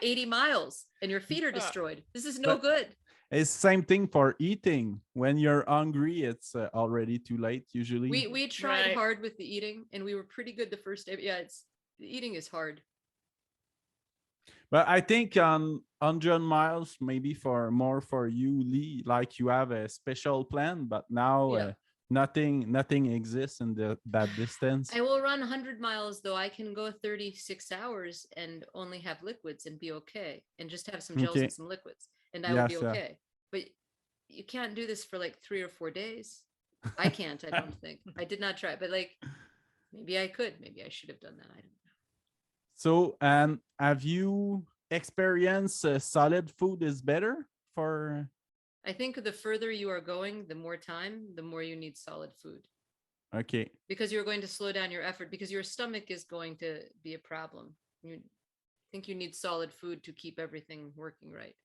80 miles and your feet are destroyed. This is no good. It's same thing for eating. When you're hungry, it's already too late usually. We tried hard with the eating and we were pretty good the first day. Yeah, the eating is hard. But I think on 100 miles, maybe more for you, Lee, like you have a special plan, but now nothing exists in that distance. I will run 100 miles, though I can go 36 hours and only have liquids and be okay, and just have some gels and some liquids, and I will be okay. But you can't do this for like 3 or 4 days. I can't, I don't think. I did not try, but like maybe I could. Maybe I should have done that. I don't know. So, have you experienced solid food is better for? I think the further you are going, the more time, the more you need solid food. Okay. Because you're going to slow down your effort, because your stomach is going to be a problem. I think you need solid food to keep everything working right.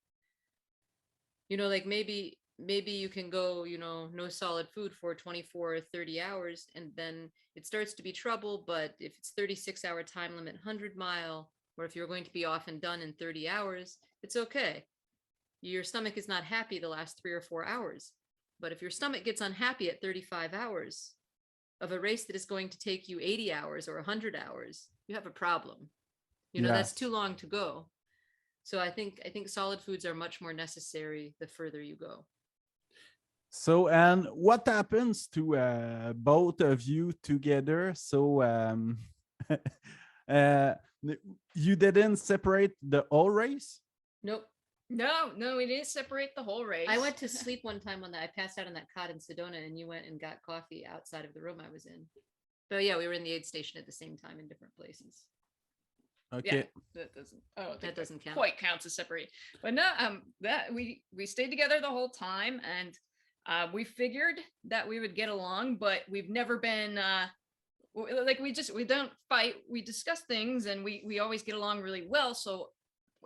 Like maybe you can go, no solid food for 24 or 30 hours, and then it starts to be trouble. But if it's 36-hour time limit, 100-mile, or if you're going to be off and done in 30 hours, it's okay. Your stomach is not happy the last 3 or 4 hours. But if your stomach gets unhappy at 35 hours of a race that is going to take you 80 hours or 100 hours, you have a problem. That's too long to go. So I think solid foods are much more necessary the further you go. So, and what happens to both of you together? So, you didn't separate the whole race? Nope. No, we didn't separate the whole race. I went to sleep one time I passed out on that cot in Sedona, and you went and got coffee outside of the room I was in. But yeah, we were in the aid station at the same time in different places. Okay. Yeah, that doesn't count. Quite counts as separate. But no, that we stayed together the whole time, and we figured that we would get along, but we've never been like we don't fight. We discuss things, and we always get along really well. So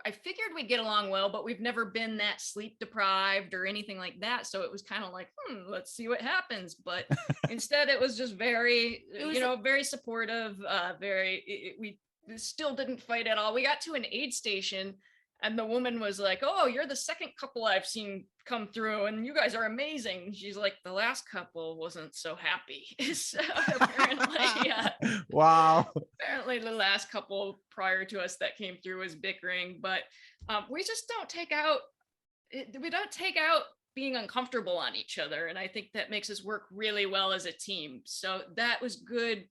I figured we'd get along well, but we've never been that sleep deprived or anything like that. So it was kind of like, let's see what happens. But instead, it was just very, very supportive. We still didn't fight at all. We got to an aid station, and the woman was like, "Oh, you're the second couple I've seen come through, and you guys are amazing." She's like, "The last couple wasn't so happy." So apparently, wow. Apparently, the last couple prior to us that came through was bickering, but we just don't take out being uncomfortable on each other, and I think that makes us work really well as a team. So that was good.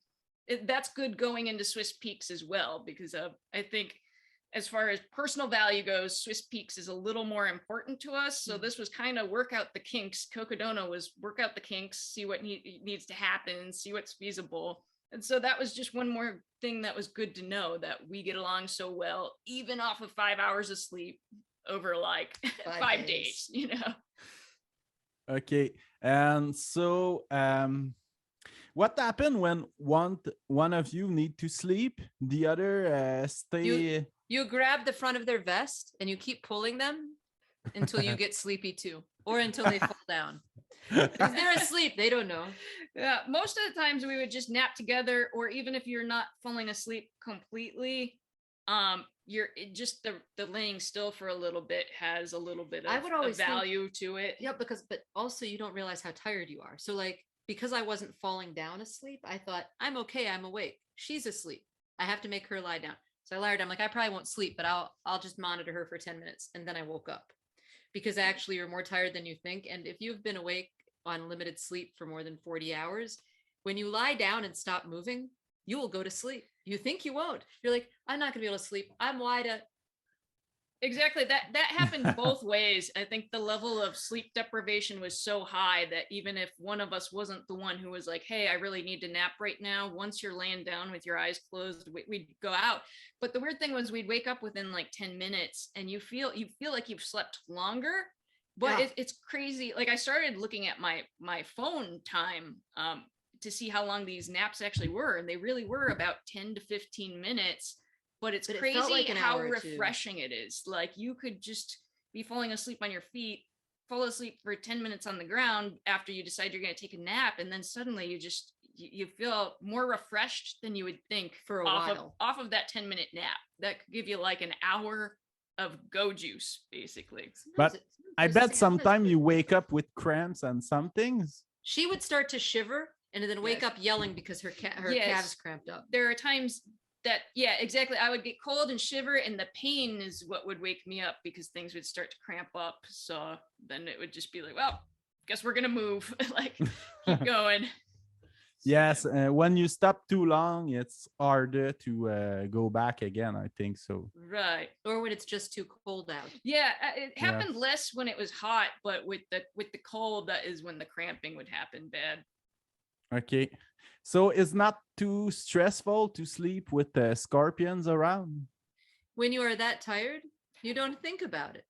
That's good going into Swiss Peaks as well, because I think, as far as personal value goes, Swiss Peaks is a little more important to us. So this was kind of work out the kinks. Cocodona was work out the kinks, see what needs to happen, see what's feasible. And so that was just one more thing that was good to know, that we get along so well, even off of 5 hours of sleep over like 5 days, Okay. And so, what happened when one of you need to sleep, the other stay? You grab the front of their vest and you keep pulling them until you get sleepy too, or until they fall down. Because they're asleep, they don't know. Yeah, most of the times we would just nap together, or even if you're not falling asleep completely, you're just the laying still for a little bit has a little bit of value to it. Yeah, but also you don't realize how tired you are. So like, because I wasn't falling down asleep, I thought, I'm okay, I'm awake. She's asleep. I have to make her lie down. So I lied. I'm like, I probably won't sleep, but I'll just monitor her for 10 minutes. And then I woke up, because actually you're more tired than you think. And if you've been awake on limited sleep for more than 40 hours, when you lie down and stop moving, you will go to sleep. You think you won't. You're like, I'm not gonna be able to sleep. I'm wide up. Exactly. That happened both ways. I think the level of sleep deprivation was so high that even if one of us wasn't the one who was like, hey, I really need to nap right now, once you're laying down with your eyes closed, we'd go out. But the weird thing was, we'd wake up within like 10 minutes and you feel like you've slept longer, but it's crazy. Like, I started looking at my phone time to see how long these naps actually were, and they really were about 10 to 15 minutes. But it's crazy how refreshing it is. Like, you could just be falling asleep on your feet fall asleep for 10 minutes on the ground after you decide you're going to take a nap, and then suddenly you feel more refreshed than you would think For a off while. of that 10-minute nap. That could give you like an hour of go juice, basically. But I bet sometime you wake up with cramps and some things. She would start to shiver and then wake up yelling because her calves cramped up. There are times that, yeah, exactly. I would get cold and shiver, and the pain is what would wake me up because things would start to cramp up. So then it would just be like, well, guess we're gonna move. Like, keep going. Yes, when you stop too long, it's harder to go back again, I think so. Right. Or when it's just too cold out. Yeah, it happened less when it was hot, but with the cold, that is when the cramping would happen bad. Okay. So it's not too stressful to sleep with scorpions around? When you are that tired, you don't think about it.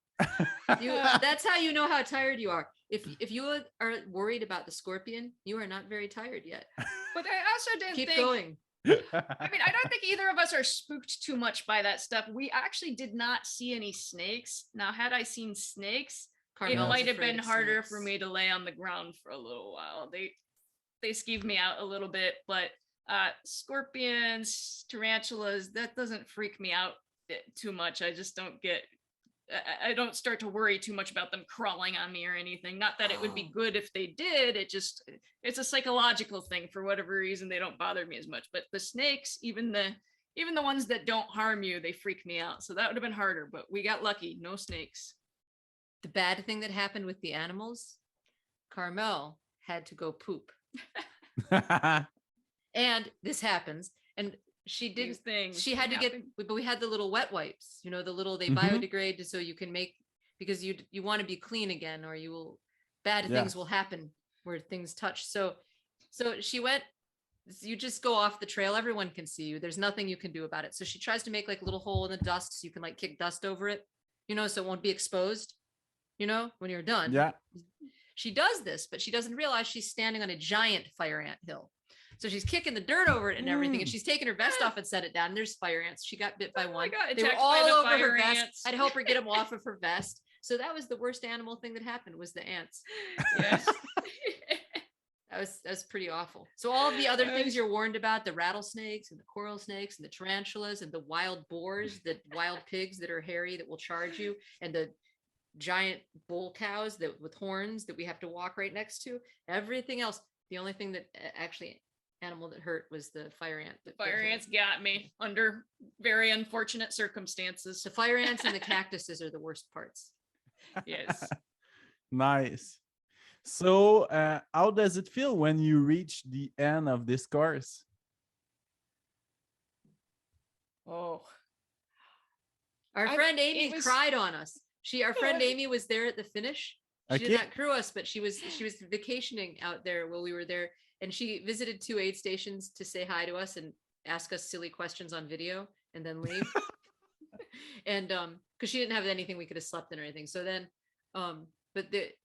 That's how you know how tired you are. If you are worried about the scorpion, you are not very tired yet. But I also didn't Keep think, going. I mean, I don't think either of us are spooked too much by that stuff. We actually did not see any snakes. Now, had I seen snakes, it might have been harder for me to lay on the ground for a little while. They skeeved me out a little bit, but scorpions, tarantulas, that doesn't freak me out too much. I don't start to worry too much about them crawling on me or anything. Not that it would be good if they did. It's a psychological thing. For whatever reason, they don't bother me as much. But the snakes, even the ones that don't harm you, they freak me out. So that would have been harder, but we got lucky. No snakes. The bad thing that happened with the animals, Karmell had to go poop. And this happens. And she did things. She had to get, but we had the little wet wipes, they biodegrade so you can make, because you want to be clean again, or bad things will happen where things touch. So she went, you just go off the trail. Everyone can see you. There's nothing you can do about it. So she tries to make like a little hole in the dust so you can like kick dust over it, so it won't be exposed, when you're done. Yeah. She does this, but she doesn't realize she's standing on a giant fire ant hill. So she's kicking the dirt over it and everything, and she's taking her vest off and set it down. And there's fire ants. She got bit by one. They were all over her vest. I'd help her get them off of her vest. So that was the worst animal thing that happened, was the ants. Yes. That was pretty awful. So all of the other things you're warned about, the rattlesnakes and the coral snakes and the tarantulas and the wild boars, the wild pigs that are hairy that will charge you, and the giant bull cows with horns that we have to walk right next to, everything else. The only thing that actually animal that hurt was the fire ant. The fire ants got me under very unfortunate circumstances. The fire ants and the cactuses are the worst parts. Yes. Nice. So how does it feel when you reach the end of this course? Oh, our friend Amy cried on us. Our friend Amy was there at the finish. She did not crew us, but she was vacationing out there while we were there. And she visited 2 aid stations to say hi to us and ask us silly questions on video and then leave. And because she didn't have anything we could have slept in or anything. So then,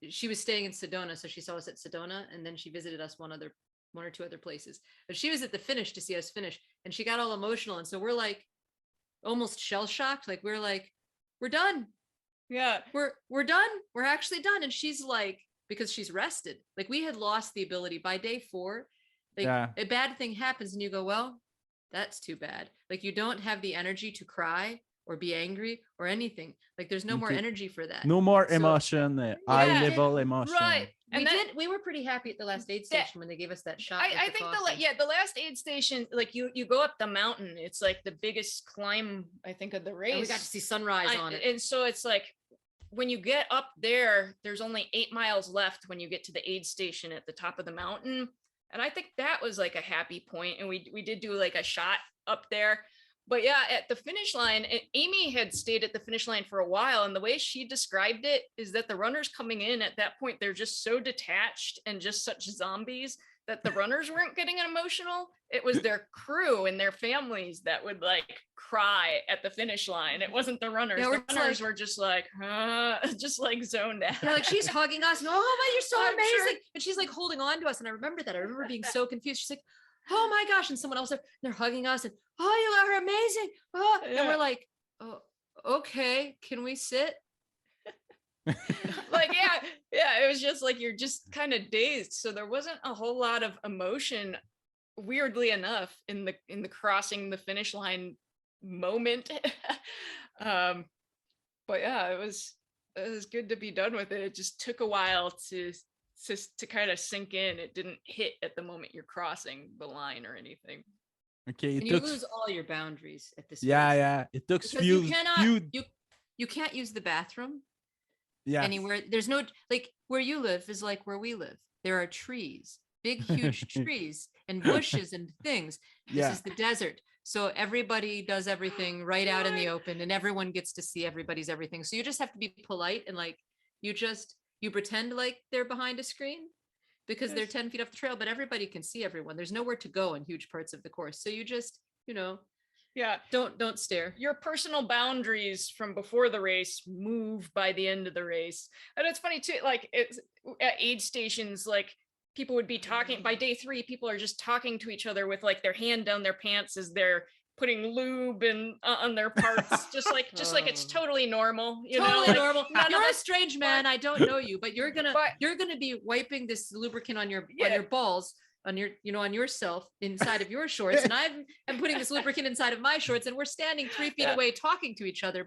she was staying in Sedona, so she saw us at Sedona, and then she visited us one or two other places. But she was at the finish to see us finish, and she got all emotional. And so we're like almost shell shocked. Like we're done. Yeah, we're done. We're actually done. And she's like, because she's rested. Like we had lost the ability by day 4. Like a bad thing happens and you go, well, that's too bad. Like you don't have the energy to cry or be angry or anything. Like there's no more energy for that. No more emotion, high level emotion. Right. And we were pretty happy at the last aid station when they gave us that shot. I think the last aid station, like you go up the mountain. It's like the biggest climb, I think, of the race. And we got to see sunrise on it. And so it's like, when you get up there, there's only 8 miles left when you get to the aid station at the top of the mountain. And I think that was like a happy point. And we did do like a shot up there. But yeah, at the finish line, Amy had stayed at the finish line for a while. And the way she described it is that the runners coming in at that point, they're just so detached and just such zombies that the runners weren't getting emotional. It was their crew and their families that would like cry at the finish line. It wasn't the runners. The runners were just like zoned out. Yeah, like she's hugging us. And, oh, you're so amazing. And she's like holding on to us. And I remember that. I remember being so confused. She's like, oh my gosh. And someone else, they're hugging us and, oh, you are amazing. Oh. Yeah. And we're like, oh, okay. Can we sit? Like, it was just like, you're just kind of dazed. So there wasn't a whole lot of emotion, weirdly enough, in the crossing the finish line moment. But yeah, it was good to be done with it. It just took a while to kind of sink in. It didn't hit at the moment you're crossing the line or anything. Okay, And you lose all your boundaries at this. Yeah. It took few. You can't use the bathroom. Yeah. Anywhere. There's no, like, where you live is like where we live. There are trees, big, huge trees and bushes and things. This is the desert. So everybody does everything right out in the open, and everyone gets to see everybody's everything. So you just have to be polite, and like, you pretend like they're behind a screen because they're 10 feet off the trail, but everybody can see everyone. There's nowhere to go in huge parts of the course. So you just, don't stare. Your personal boundaries from before the race move by the end of the race. And it's funny too, like, it's at aid stations, like, people would be talking by day 3. People are just talking to each other with like their hand down their pants as they're putting lube and on their parts, just like it's totally normal. Normal. You're a strange man. I don't know you, but you're gonna be wiping this lubricant on your balls, on your, on yourself inside of your shorts, and I'm putting this lubricant inside of my shorts, and we're standing 3 feet away talking to each other,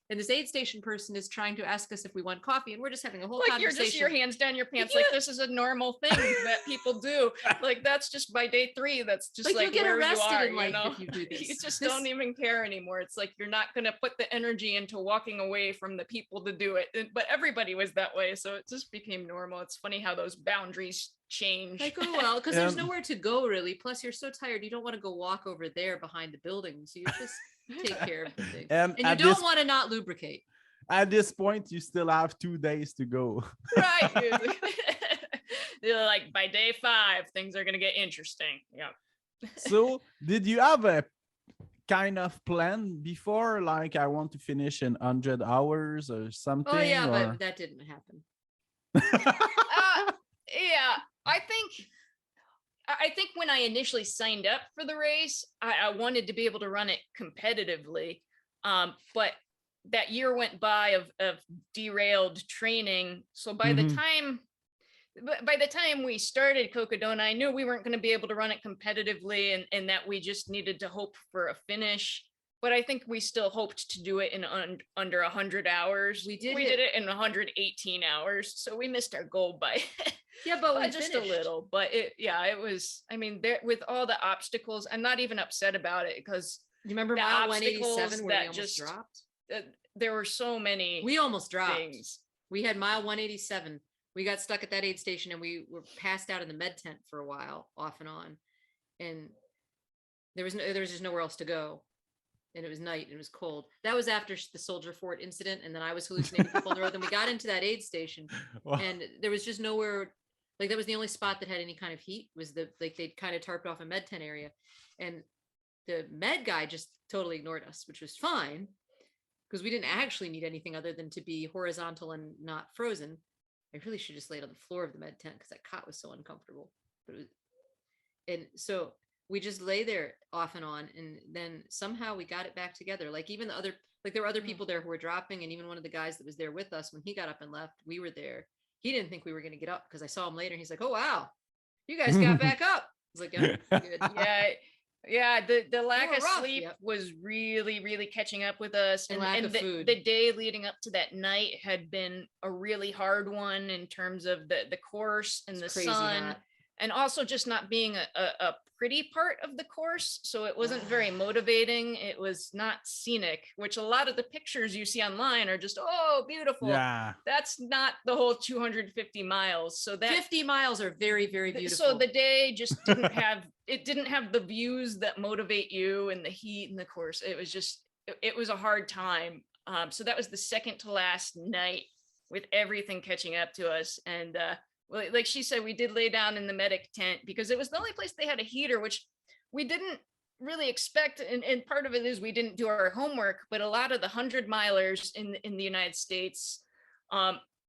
and this aid station person is trying to ask us if we want coffee, and we're just having a whole conversation. You're just your hands down your pants, like this is a normal thing that people do. Like, that's just by day 3. That's just like you get arrested in life if you do this. You just don't even care anymore. It's like you're not going to put the energy into walking away from the people to do it. But everybody was that way, so it just became normal. It's funny how those boundaries change. Like, oh well, because there's nowhere to go really. Plus, you're so tired, you don't want to go walk over there behind the building, so you just take care of the thing. And you don't want to not lubricate. At this point, you still have 2 days to go. Right. They're like, by day 5, things are going to get interesting. Yeah. So did you have a kind of plan before, like, I want to finish in 100 hours or something? Oh yeah, but that didn't happen. Yeah, I think when I initially signed up for the race, I wanted to be able to run it competitively. But that year went by of derailed training. So by the time we started Cocodona, I knew we weren't going to be able to run it competitively, and that we just needed to hope for a finish. But I think we still hoped to do it in under 100 hours. We did it in 118 hours. So we missed our goal by but we just finished. a little. But it was, I mean, there, with all the obstacles, I'm not even upset about it, because you remember mile 187 where we almost dropped? There were so many. We almost dropped. Things. We had mile 187. We got stuck at that aid station, and we were passed out in the med tent for a while, off and on. And there was just nowhere else to go. And it was night and it was cold. That was after the Soldier Fort incident, and then I was hallucinating people on the road. Then we got into that aid station, and there was just nowhere. Like, that was the only spot that had any kind of heat. Was they'd kind of tarped off a med tent area, and the med guy just totally ignored us, which was fine, because we didn't actually need anything other than to be horizontal and not frozen. I really should just laid on the floor of the med tent, because that cot was so uncomfortable. And so we just lay there off and on, and then somehow we got it back together. Like, even there were other people there who were dropping, and even one of the guys that was there with us, when he got up and left, we were there. He didn't think we were going to get up, because I saw him later, and he's like, "Oh wow, you guys got back up." I was like, "Yeah, good." Yeah. The lack of sleep was really, really catching up with us, and the day leading up to that night had been a really hard one in terms of the course and the sun. Hot. And also just not being a pretty part of the course. So it wasn't very motivating. It was not scenic, which a lot of the pictures you see online are just, oh, beautiful. Yeah. That's not the whole 250 miles. So that 50 miles are very, very beautiful. So the day just didn't have the views that motivate you, and the heat and the course. It was just, it was a hard time. So that was the second to last night with everything catching up to us. And, well, like she said, we did lay down in the medic tent because it was the only place they had a heater, which we didn't really expect. And part of it is we didn't do our homework, but a lot of the 100-milers in the United States,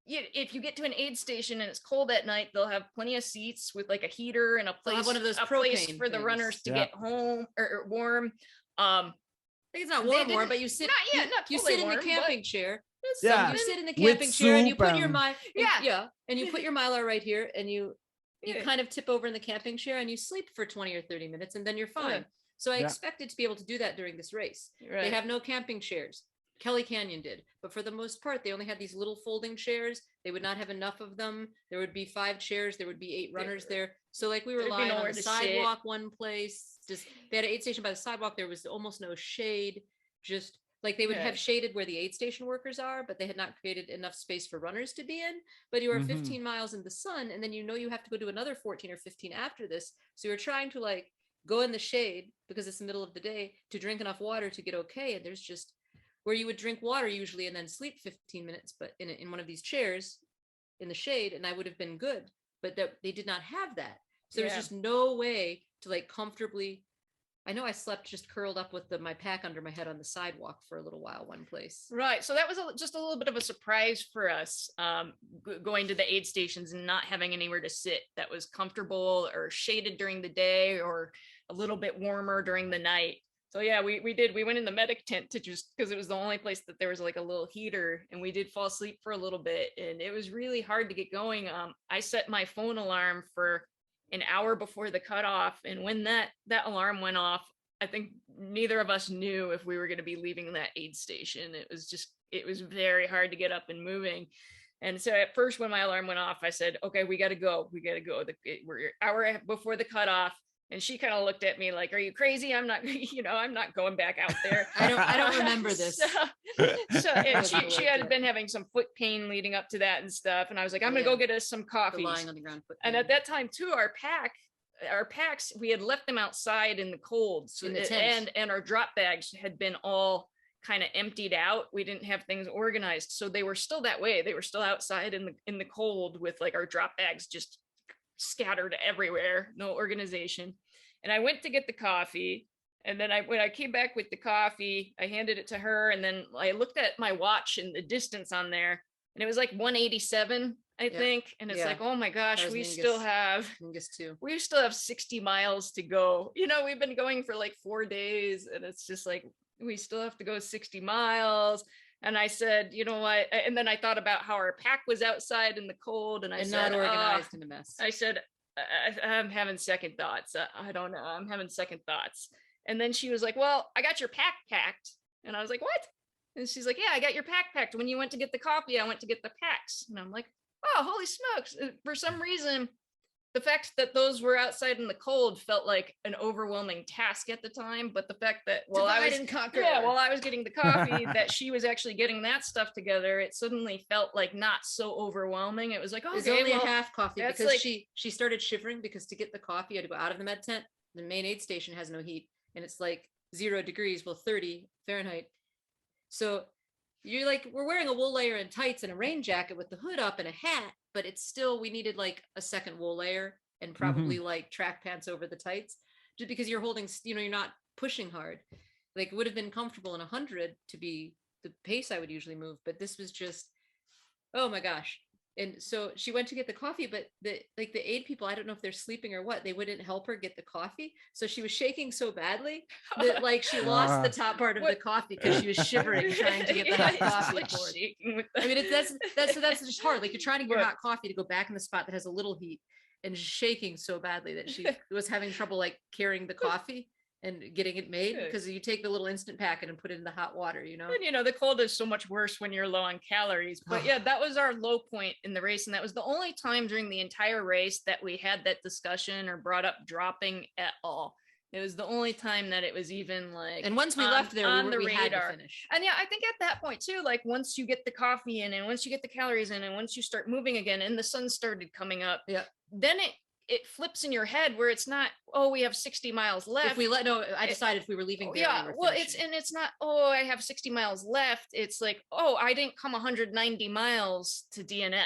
if you get to an aid station and it's cold at night, they'll have plenty of seats with like a heater and a place, one of those place for the runners to get home or warm. I think it's not warm, but you sit, you sit in the camping chair. Yeah. You sit in the With camping chair and you soup put your and- and you put your Mylar right here, and you Yeah. kind of tip over in the camping chair and you sleep for 20 or 30 minutes, and then you're fine. Yeah. So I Yeah. expected to be able to do that during this race. Right. They have no camping chairs. Kelly Canyon did, but for the most part, they only had these little folding chairs. They would not have enough of them. There would be 5 chairs. There would be 8 runners there. So like we were There'd be lying on nowhere the to sidewalk one place. Just they had an aid station by the sidewalk. There was almost no shade. Just like they would Yeah. have shaded where the aid station workers are, but they had not created enough space for runners to be in. But you are Mhm. 15 miles in the sun, and then you know you have to go do another 14 or 15 after this. So you're trying to like go in the shade because it's the middle of the day to drink enough water to get okay. And there's just where you would drink water usually and then sleep 15 minutes, but in one of these chairs in the shade, and I would have been good, but they did not have that. So there's Yeah. just no way to like comfortably. I know I slept just curled up with my pack under my head on the sidewalk for a little while one place. Right. So that was just a little bit of a surprise for us, going to the aid stations and not having anywhere to sit that was comfortable or shaded during the day or a little bit warmer during the night. So yeah, we went in the medic tent to just because it was the only place that there was like a little heater, and we did fall asleep for a little bit, and it was really hard to get going. I set my phone alarm for an hour before the cutoff, and when that alarm went off, I think neither of us knew if we were going to be leaving that aid station. It was very hard to get up and moving. And so at first when my alarm went off, I said, okay, we got to go. We're an hour before the cutoff. And she kind of looked at me like, are you crazy? I'm not, I'm not going back out there. I don't remember this. And she had been having some foot pain leading up to that and stuff. And I was like, I'm going to go get us some coffee. Lying on the ground. And at that time too, our packs, we had left them outside in the cold. So In the tent. and our drop bags had been all kind of emptied out. We didn't have things organized. So they were still that way. They were still outside in the cold with like our drop bags just scattered everywhere, no organization. And I went to get the coffee, and then when I came back with the coffee, I handed it to her, and then I looked at my watch and the distance on there, and it was like 187, I think. And it's like, oh my gosh, we still have 60 miles to go. We've been going for like 4 days, and it's just like we still have to go 60 miles. And I said, you know what? And then I thought about how our pack was outside in the cold, and I said, not organized in a mess. I said, I'm having second thoughts. I don't know. I'm having second thoughts. And then she was like, well, I got your pack packed. And I was like, what? And she's like, yeah, I got your pack packed. When you went to get the coffee, I went to get the packs. And I'm like, oh, holy smokes. For some reason, the fact that those were outside in the cold felt like an overwhelming task at the time. But the fact that while I was getting the coffee, that she was actually getting that stuff together, it suddenly felt like not so overwhelming. It was like, okay, it's only a half coffee because like, she started shivering because to get the coffee, you had to go out of the med tent. The main aid station has no heat, and it's like 0 degrees, 30 Fahrenheit. So you're like, we're wearing a wool layer and tights and a rain jacket with the hood up and a hat, but it's still, we needed like a second wool layer and probably like track pants over the tights, just because you're holding, you're not pushing hard. Like it would have been comfortable in 100 to be the pace I would usually move, but this was just, oh my gosh. And so she went to get the coffee, but the aid people, I don't know if they're sleeping or what, they wouldn't help her get the coffee. So she was shaking so badly that like she lost the top part of the coffee because she was shivering trying to get the hot coffee. Like I mean, that's just hard. Like you're trying to get your hot coffee to go back in the spot that has a little heat, and just shaking so badly that she was having trouble like carrying the coffee and getting it made, because you take the little instant packet and put it in the hot water, And the cold is so much worse when you're low on calories. But yeah, that was our low point in the race. And that was the only time during the entire race that we had that discussion or brought up dropping at all. It was the only time that it was even like, and once we left there, we had to finish. And yeah, I think at that point too, like once you get the coffee in and once you get the calories in and once you start moving again and the sun started coming up, then it flips in your head where it's not, oh, we have 60 miles left. I decided if we were leaving there. Yeah, it's not, oh, I have 60 miles left. It's like, oh, I didn't come 190 miles to DNF,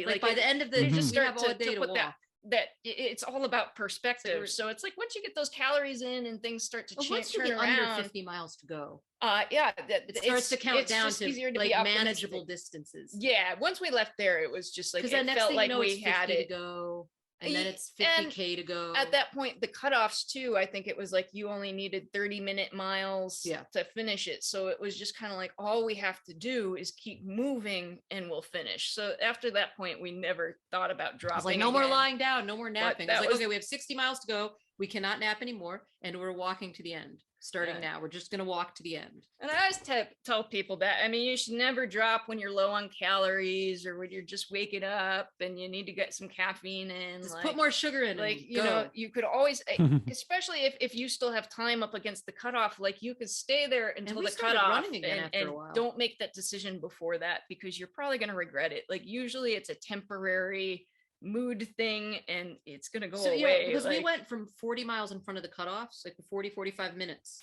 like by the end of the, you just we start have all day to walk. That it's all about perspective. So it's like once you get those calories in and things start to once you turn get around, under 50 miles to go, it starts to count down to like manageable distances. Yeah, once we left there, it was just like it next felt thing like you know, we had it to go. And then it's 50K to go. At that point, the cutoffs too, I think it was like you only needed 30-minute miles to finish it. So it was just kind of like, all we have to do is keep moving and we'll finish. So after that point, we never thought about dropping. It's like, no more lying down, no more napping. It's like, was, okay, we have 60 miles to go. We cannot nap anymore. And we're walking to the end. Starting now, we're just going to walk to the end. And I always tell people that, I mean, you should never drop when you're low on calories or when you're just waking up and you need to get some caffeine in. Just put more sugar in. Like, you know, you could always, especially if you still have time up against the cutoff, like you could stay there until the cutoff and don't make that decision before that, because you're probably going to regret it. Like usually it's a temporary mood thing and it's gonna go away. Because we went from 40 miles in front of the cutoffs, like 45 minutes.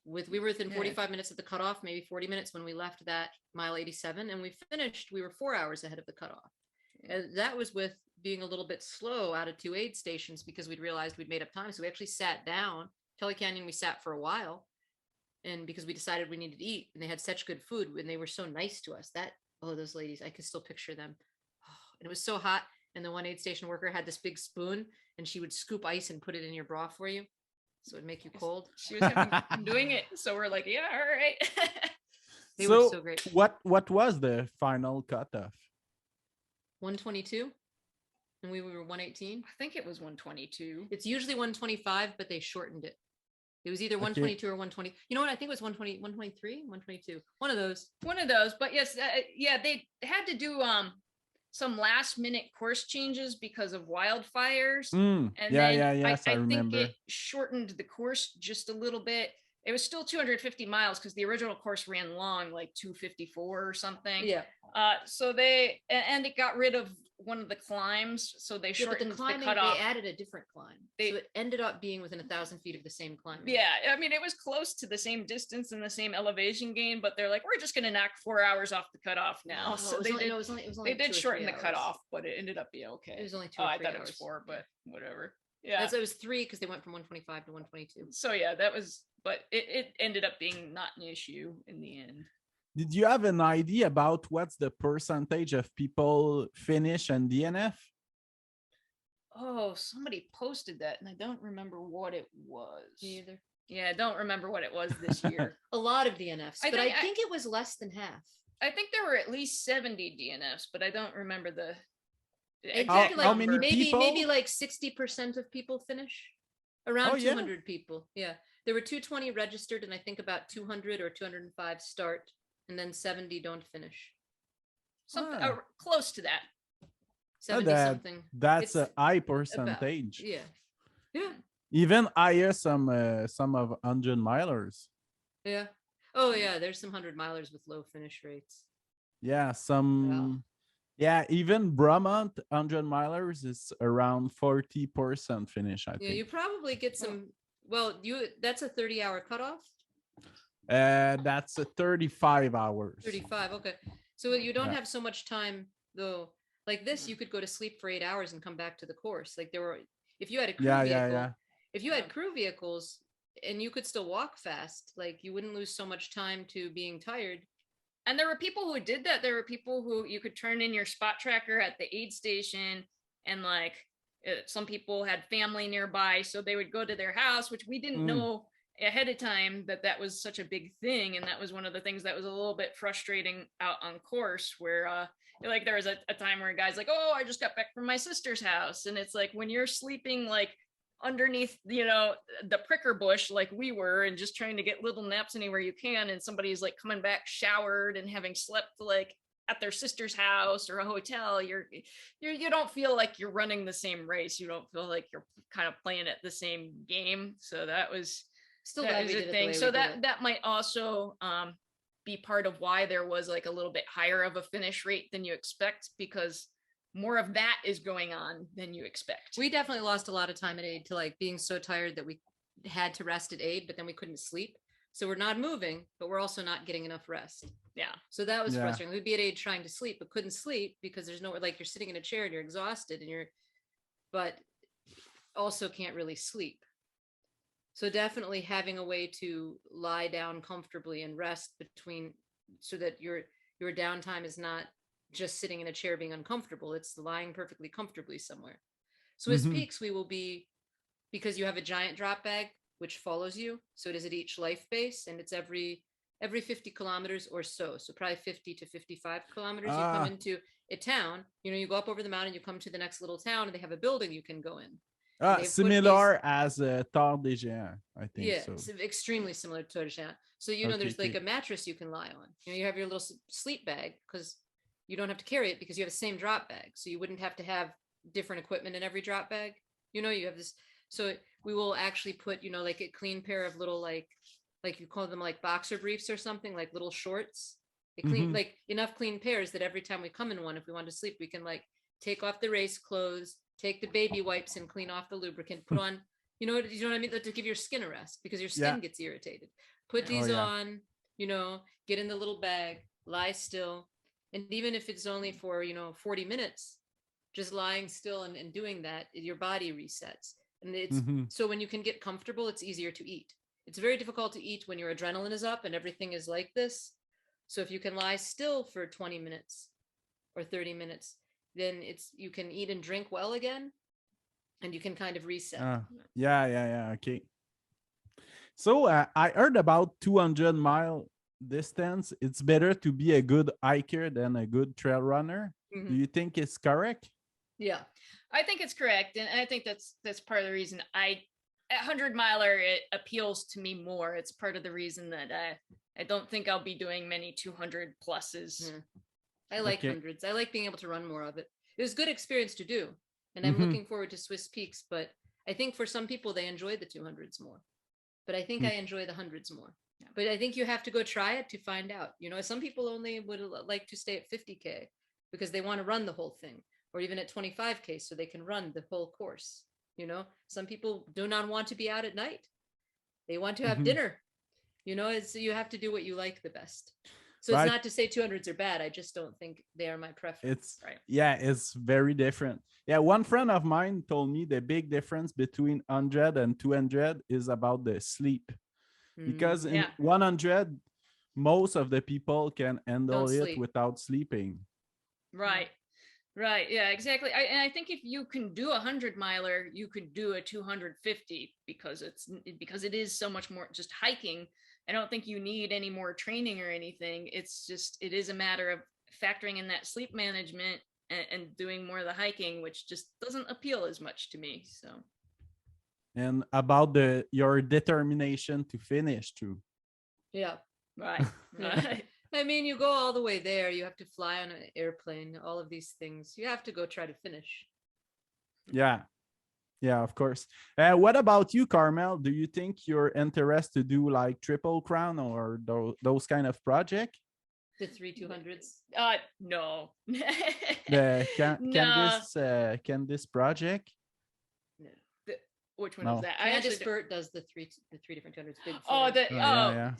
We were within 45 minutes of the cutoff, maybe 40 minutes when we left that mile 87, and we were 4 hours ahead of the cutoff. And that was with being a little bit slow out of 2 aid stations because we'd realized we'd made up time. So we actually sat down. Kelly Canyon, we sat for a while, and because we decided we needed to eat, and they had such good food and they were so nice to us. Those ladies, I could still picture them. And it was so hot, and the one aid station worker had this big spoon, and she would scoop ice and put it in your bra for you, so it'd make you cold. She was doing it, so we're like, yeah, all right. They were so great. What was the final cutoff? 122, and we were 118. I think it was 122. It's usually 125, but they shortened it. It was either 122 or 120. You know what? I think it was 120, 123, 122. One of those. But yes, they had to do some last minute course changes because of wildfires. I think it shortened the course just a little bit. It was still 250 miles because the original course ran long, like 254 or something. So it got rid of one of the climbs, so they shortened the cutoff. They added a different climb, so it ended up being within 1,000 feet of the same climb. I mean, it was close to the same distance and the same elevation gain, but they're like, we're just going to knock 4 hours off the cutoff now. So they did shorten the cutoff, but it ended up being okay. It was only 2 or 3 I thought hours. It was 4, but whatever. It was 3 because they went from 125 to 122. So but it ended up being not an issue in the end. Did you have an idea about what's the percentage of people finish and DNF? Oh, somebody posted that, and I don't remember what it was. Me either. Yeah, I don't remember what it was this year. A lot of DNFs, but I think it was less than half. I think there were at least 70 DNFs, but I don't remember the exact how many people? Maybe like 60% of people finish. Around 200 people. Yeah. There were 220 registered, and I think about 200 or 205 start. And then 70 don't finish. Something close to that. 70 something. That's a high percentage. Yeah. Even higher some of 100 milers. Yeah. Oh yeah, there's some 100 milers with low finish rates. Yeah, even Bromont 100 milers is around 40% finish, I think. Yeah, you probably get some that's a 30-hour cutoff. That's a 35 hours. 35, okay. So you don't have so much time though. Like this, you could go to sleep for 8 hours and come back to the course. Like if you had a crew vehicle, if you had crew vehicles and you could still walk fast, like you wouldn't lose so much time to being tired. And there were people who did that. There were people who you could turn in your spot tracker at the aid station, and like some people had family nearby, so they would go to their house, which we didn't know ahead of time that was such a big thing. And that was one of the things that was a little bit frustrating out on course, where like there was a time where a guy's like, oh, I just got back from my sister's house, and it's like when you're sleeping like underneath the pricker bush like we were, and just trying to get little naps anywhere you can, and somebody's like coming back showered and having slept like at their sister's house or a hotel, you don't feel like you're running the same race. You don't feel like you're kind of playing at the same game. So that was still that is a thing. So that might also be part of why there was like a little bit higher of a finish rate than you expect, because more of that is going on than you expect. We definitely lost a lot of time at aid to like being so tired that we had to rest at aid, but then we couldn't sleep. So we're not moving, but we're also not getting enough rest. Yeah. So that was frustrating. We'd be at aid trying to sleep, but couldn't sleep because there's nowhere, like you're sitting in a chair and you're exhausted but also can't really sleep. So definitely having a way to lie down comfortably and rest between, so that your downtime is not just sitting in a chair being uncomfortable. It's lying perfectly comfortably somewhere. Swiss Mhm. Peaks, we will be, because you have a giant drop bag which follows you. So it is at each life base, and it's every 50 kilometers or so. So probably 50 to 55 kilometers. You come into a town, you go up over the mountain, you come to the next little town, and they have a building you can go in. And they've put Similar as Terre des Géants, I think yeah, so. it's extremely similar to Tordesillas. So Okay, there's like okay. a mattress you can lie on. You have your little sleep bag because you don't have to carry it because you have the same drop bag. So you wouldn't have to have different equipment in every drop bag. You have this. So we will actually put like a clean pair of little like you call them like boxer briefs or something, like little shorts. A clean like enough clean pairs that every time we come in one, if we want to sleep, we can like take off the race clothes, take the baby wipes and clean off the lubricant, put on, you know what I mean? To give your skin a rest because your skin gets irritated. Put these on, get in the little bag, lie still. And even if it's only for, 40 minutes, just lying still and doing that, your body resets. And it's so when you can get comfortable, it's easier to eat. It's very difficult to eat when your adrenaline is up and everything is like this. So if you can lie still for 20 minutes or 30 minutes, then you can eat and drink well again, and you can kind of reset. Yeah. Okay. So I heard about 200-mile distance. It's better to be a good hiker than a good trail runner. Do you think it's correct? Yeah, I think it's correct, and I think that's part of the reason a 100-miler, it appeals to me more. It's part of the reason that I don't think I'll be doing many 200 pluses. I like hundreds. I like being able to run more of it. It was a good experience to do, and I'm looking forward to Swiss Peaks. But I think for some people they enjoy the 200s more. But I think I enjoy the hundreds more. Yeah. But I think you have to go try it to find out. Some people only would like to stay at 50K because they want to run the whole thing, or even at 25K so they can run the whole course. Some people do not want to be out at night. They want to have dinner. You have to do what you like the best. So it's not to say 200s are bad. I just don't think they are my preference. It's very different. Yeah, one friend of mine told me the big difference between 100 and 200 is about the sleep. Because in 100, most of the people can handle it without sleeping. Right. Yeah, exactly. And I think if you can do a 100-miler, you could do a 250 because it is so much more just hiking. I don't think you need any more training or anything. It is a matter of factoring in that sleep management and doing more of the hiking, which just doesn't appeal as much to me. So. And about your determination to finish too. Yeah. Right. I mean, you go all the way there. You have to fly on an airplane, all of these things. You have to go try to finish. Yeah, of course. What about you, Karmell? Do you think you're interested to do like Triple Crown or those kind of project? The 200s? No. Can this project? No. Which one is that? Candice Burt does the three different 200s. Big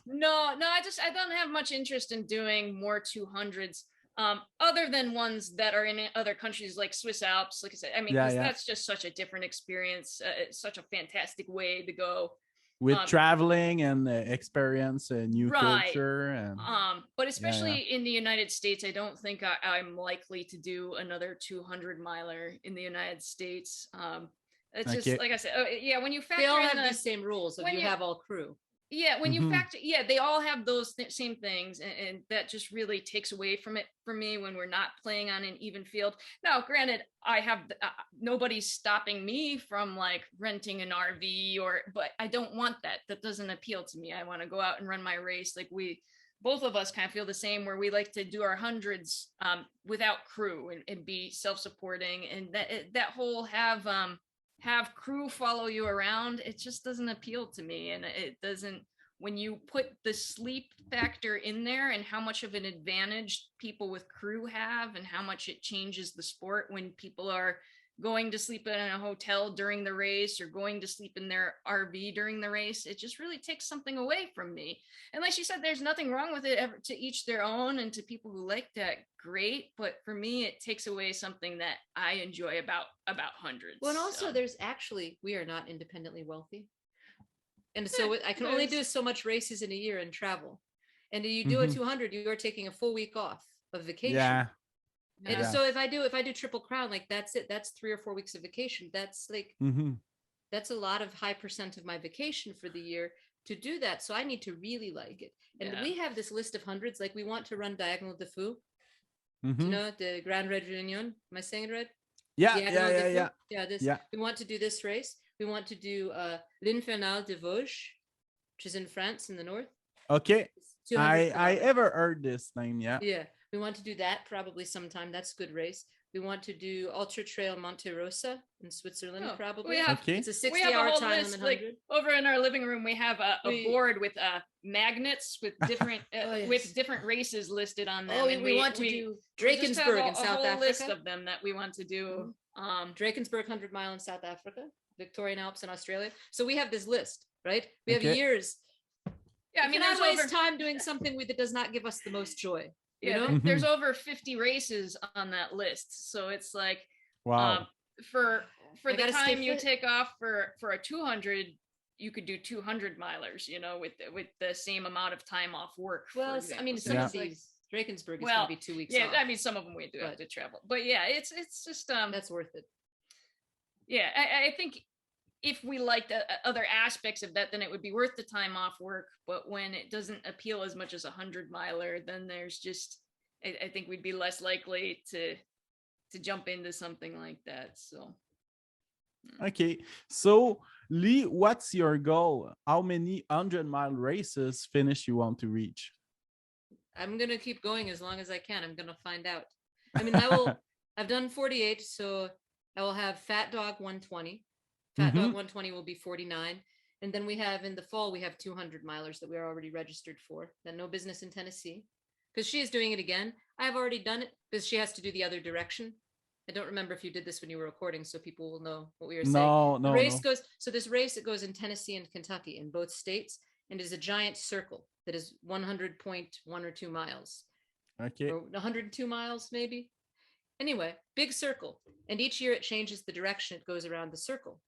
No, I don't have much interest in doing more 200s. Other than ones that are in other countries like Swiss Alps, like I said, that's just such a different experience. It's such a fantastic way to go. With traveling and experience a new culture. And but especially in the United States, I don't think I'm likely to do another 200-miler in the United States. It's just like I said, when you factor they all have the same rules. You have all crew. Yeah, when you factor, they all have those same things, and that just really takes away from it for me when we're not playing on an even field. Now, granted, I have nobody's stopping me from like renting an RV but I don't want that. That doesn't appeal to me. I want to go out and run my race. Like both of us kind of feel the same, where we like to do our hundreds without crew and be self-supporting, and that whole have crew follow you around, it just doesn't appeal to me. And it doesn't, when you put the sleep factor in there and how much of an advantage people with crew have and how much it changes the sport when people are going to sleep in a hotel during the race or going to sleep in their RV during the race, it just really takes something away from me. And like she said, there's nothing wrong with it, to each their own, and to people who like that, great. But for me, it takes away something that I enjoy about hundreds. Well, and also we are not independently wealthy. And so I can only do so much races in a year and travel. And you do a 200, you are taking a full week off of vacation. And Yeah. so if I do Triple Crown, like that's it. That's 3 or 4 weeks of vacation. That's like that's a lot of high percent of my vacation for the year to do that. So I need to really like it. And we have this list of hundreds. Like we want to run Diagonal de Fou. You know, the Grand Red Réunion. Am I saying it right? Yeah. We want to do this race. We want to do l'Infernal de Vosges, which is in France in the north. Okay. It's 200 I ever heard this name, yeah. Yeah. We want to do that probably sometime. That's a good race. We want to do Ultra Trail Monte Rosa in Switzerland, probably. It's a 60-hour time limit 100. Like, over in our living room, we have a board with magnets with different with different races listed on them. And we want to do Drakensberg in South Africa. List of them that we want to do. Drakensberg 100 mile in South Africa, Victorian Alps in Australia. So we have this list, right? We have years. Yeah, I mean, I waste time doing something that does not give us the most joy. Yeah, you know? There's over 50 races on that list, so it's like, wow. For the time you take off for a 200, you could do 200 milers, you know, with the same amount of time off work. Well, I mean, some of these Drakensberg is going to be 2 weeks. Yeah, off. I mean, some of them we do have to travel, but yeah, it's just that's worth it. Yeah, I think if we liked other aspects of that, then it would be worth the time off work. But when it doesn't appeal as much as a 100-miler, then there's just, I think we'd be less likely to jump into something like that. So. Okay. So, Lee, what's your goal? How many 100-mile races finish you want to reach? I'm going to keep going as long as I can. I'm going to find out. I mean, I've done 48, so I will have Fat Dog 120. Fat Dog 120 will be 49. And then we have in the fall, we have 200 milers that we are already registered for. That No Business in Tennessee. Because she is doing it again. I have already done it because she has to do the other direction. I don't remember if you did this when you were recording, so people will know what we were saying. No. This race, it goes in Tennessee and Kentucky in both states, and is a giant circle that is 100.1 or 2 miles. Okay. Or 102 miles, maybe. Anyway, big circle. And each year it changes the direction it goes around the circle.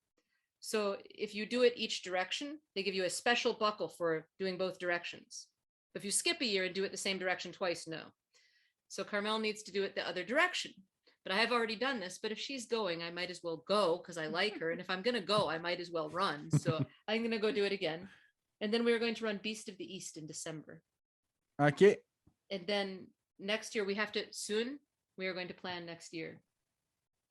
So if you do it each direction, they give you a special buckle for doing both directions. If you skip a year and do it the same direction twice, no. So Karmell needs to do it the other direction. But I have already done this. But if she's going, I might as well go because I like her. And if I'm going to go, I might as well run. So I'm going to go do it again. And then we're going to run Beast of the East in December. Okay. And then next year we are going to plan next year.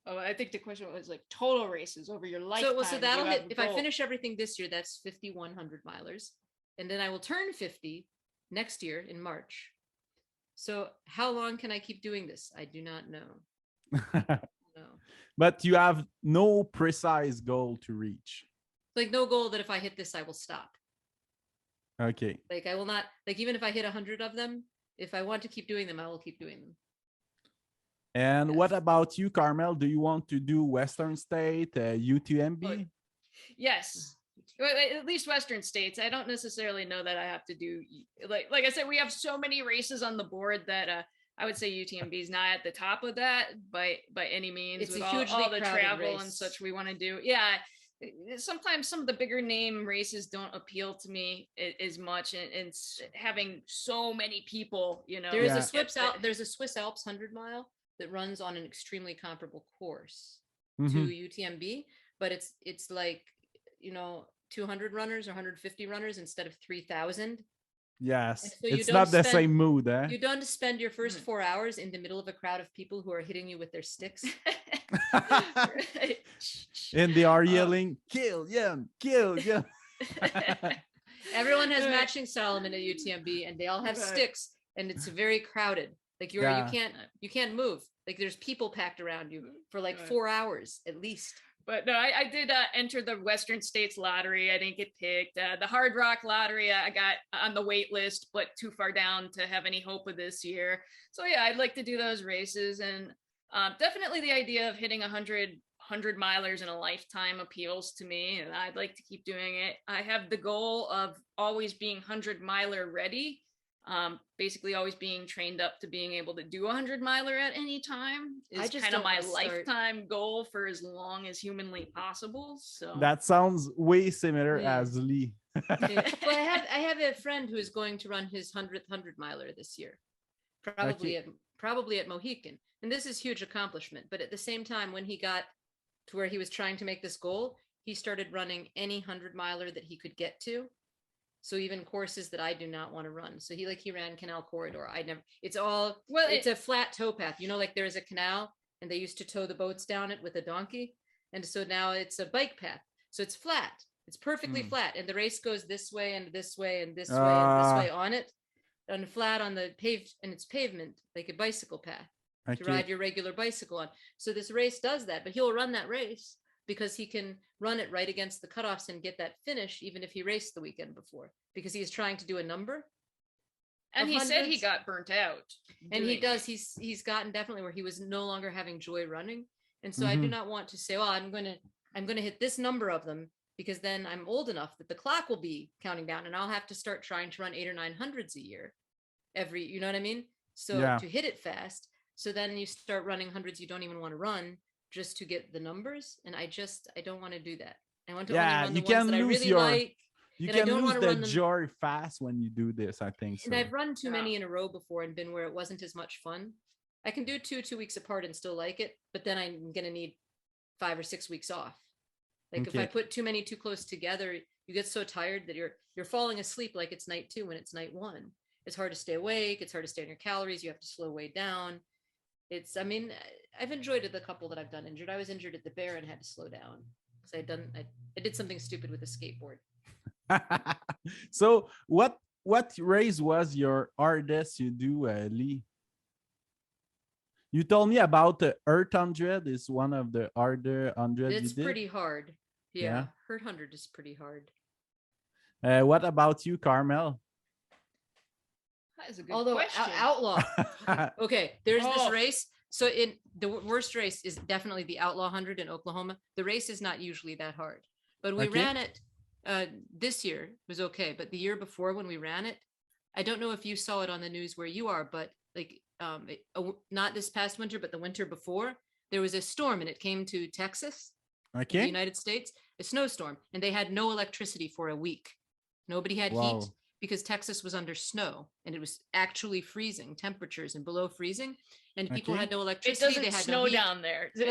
Oh, I think the question was like total races over your lifetime. So that'll hit, if I finish everything this year, that's 5,100 milers. And then I will turn 50 next year in March. So how long can I keep doing this? I do not know. No. But you have no precise goal to reach. Like no goal that if I hit this, I will stop. Okay. Like I will not, like even if I hit 100 of them, if I want to keep doing them, I will keep doing them. And what about you, Karmell? Do you want to do Western State, UTMB? Oh, yes. At least Western States. I don't necessarily know that I have to do, like I said, we have so many races on the board that I would say UTMB is not at the top of that by any means. It's with a hugely all the travel race. And such we want to do. Yeah. Sometimes some of the bigger name races don't appeal to me as much, and having so many people, you know. There's a Swiss Alps 100-mile that runs on an extremely comparable course to UTMB, but it's like, you know, 200 runners or 150 runners instead of 3,000. Yes, so it's not the same mood, eh? You don't spend your first 4 hours in the middle of a crowd of people who are hitting you with their sticks. And they are yelling, kill, yeah. Everyone has matching Solomon at UTMB, and they all have sticks, and it's very crowded. Like you can't move. Like there's people packed around you for like 4 hours at least. But no, I did enter the Western States lottery. I didn't get picked. The Hard Rock lottery, I got on the wait list, but too far down to have any hope of this year. So yeah, I'd like to do those races. And definitely the idea of hitting 100 milers in a lifetime appeals to me. And I'd like to keep doing it. I have the goal of always being 100-miler ready. Basically always being trained up to being able to do 100-miler at any time is kind of my lifetime goal for as long as humanly possible. So that sounds way similar as Lee. Well, I have a friend who is going to run his 100th 100-miler this year, probably probably at Mohican. And this is huge accomplishment. But at the same time, when he got to where he was trying to make this goal, he started running any 100-miler that he could get to. So even courses that I do not want to run. So he ran Canal Corridor. It's a flat towpath. Like there's a canal and they used to tow the boats down it with a donkey. And so now it's a bike path. So it's flat. It's perfectly flat. And the race goes this way and this way and this way and this way on it. And flat on the it's pavement, like a bicycle path to ride your regular bicycle on. So this race does that, but he'll run that race because he can run it right against the cutoffs and get that finish, even if he raced the weekend before, because he's trying to do a number. And he said he got burnt out. And he does. He's gotten definitely where he was no longer having joy running. And so I do not want to say, well, I'm going to hit this number of them, because then I'm old enough that the clock will be counting down and I'll have to start trying to run 800 or 900s a year you know what I mean? So to hit it fast. So then you start running hundreds you don't even want to run just to get the numbers. And I don't want to do that. I want to only run the ones that I really like. You can lose the joy fast when you do this, I think. And I've run too many in a row before and been where it wasn't as much fun. I can do 2 weeks apart and still like it, but then I'm going to need 5 or 6 weeks off. Like if I put too many too close together, you get so tired that you're falling asleep like it's night 2 when it's night 1. It's hard to stay awake. It's hard to stay on your calories. You have to slow way down. I've enjoyed it the couple that I've done injured. I was injured at the Bear and had to slow down because I did something stupid with a skateboard. So what race was your hardest you do, Lee? You told me about the Earth 100 is one of the harder 100 It's you did. pretty hard. Yeah. Earth 100 is pretty hard. What about you, Karmell? That is a good question. Outlaw. Okay, there's this race. So in the worst race is definitely the Outlaw 100 in Oklahoma. The race is not usually that hard, but we ran it this year. It was okay, but the year before when we ran it, I don't know if you saw it on the news where you are, but like not this past winter, but the winter before, there was a storm and it came to Texas, the United States, a snowstorm, and they had no electricity for a week. Nobody had heat because Texas was under snow and it was actually freezing temperatures and below freezing, and people had no electricity. It doesn't snow down there. For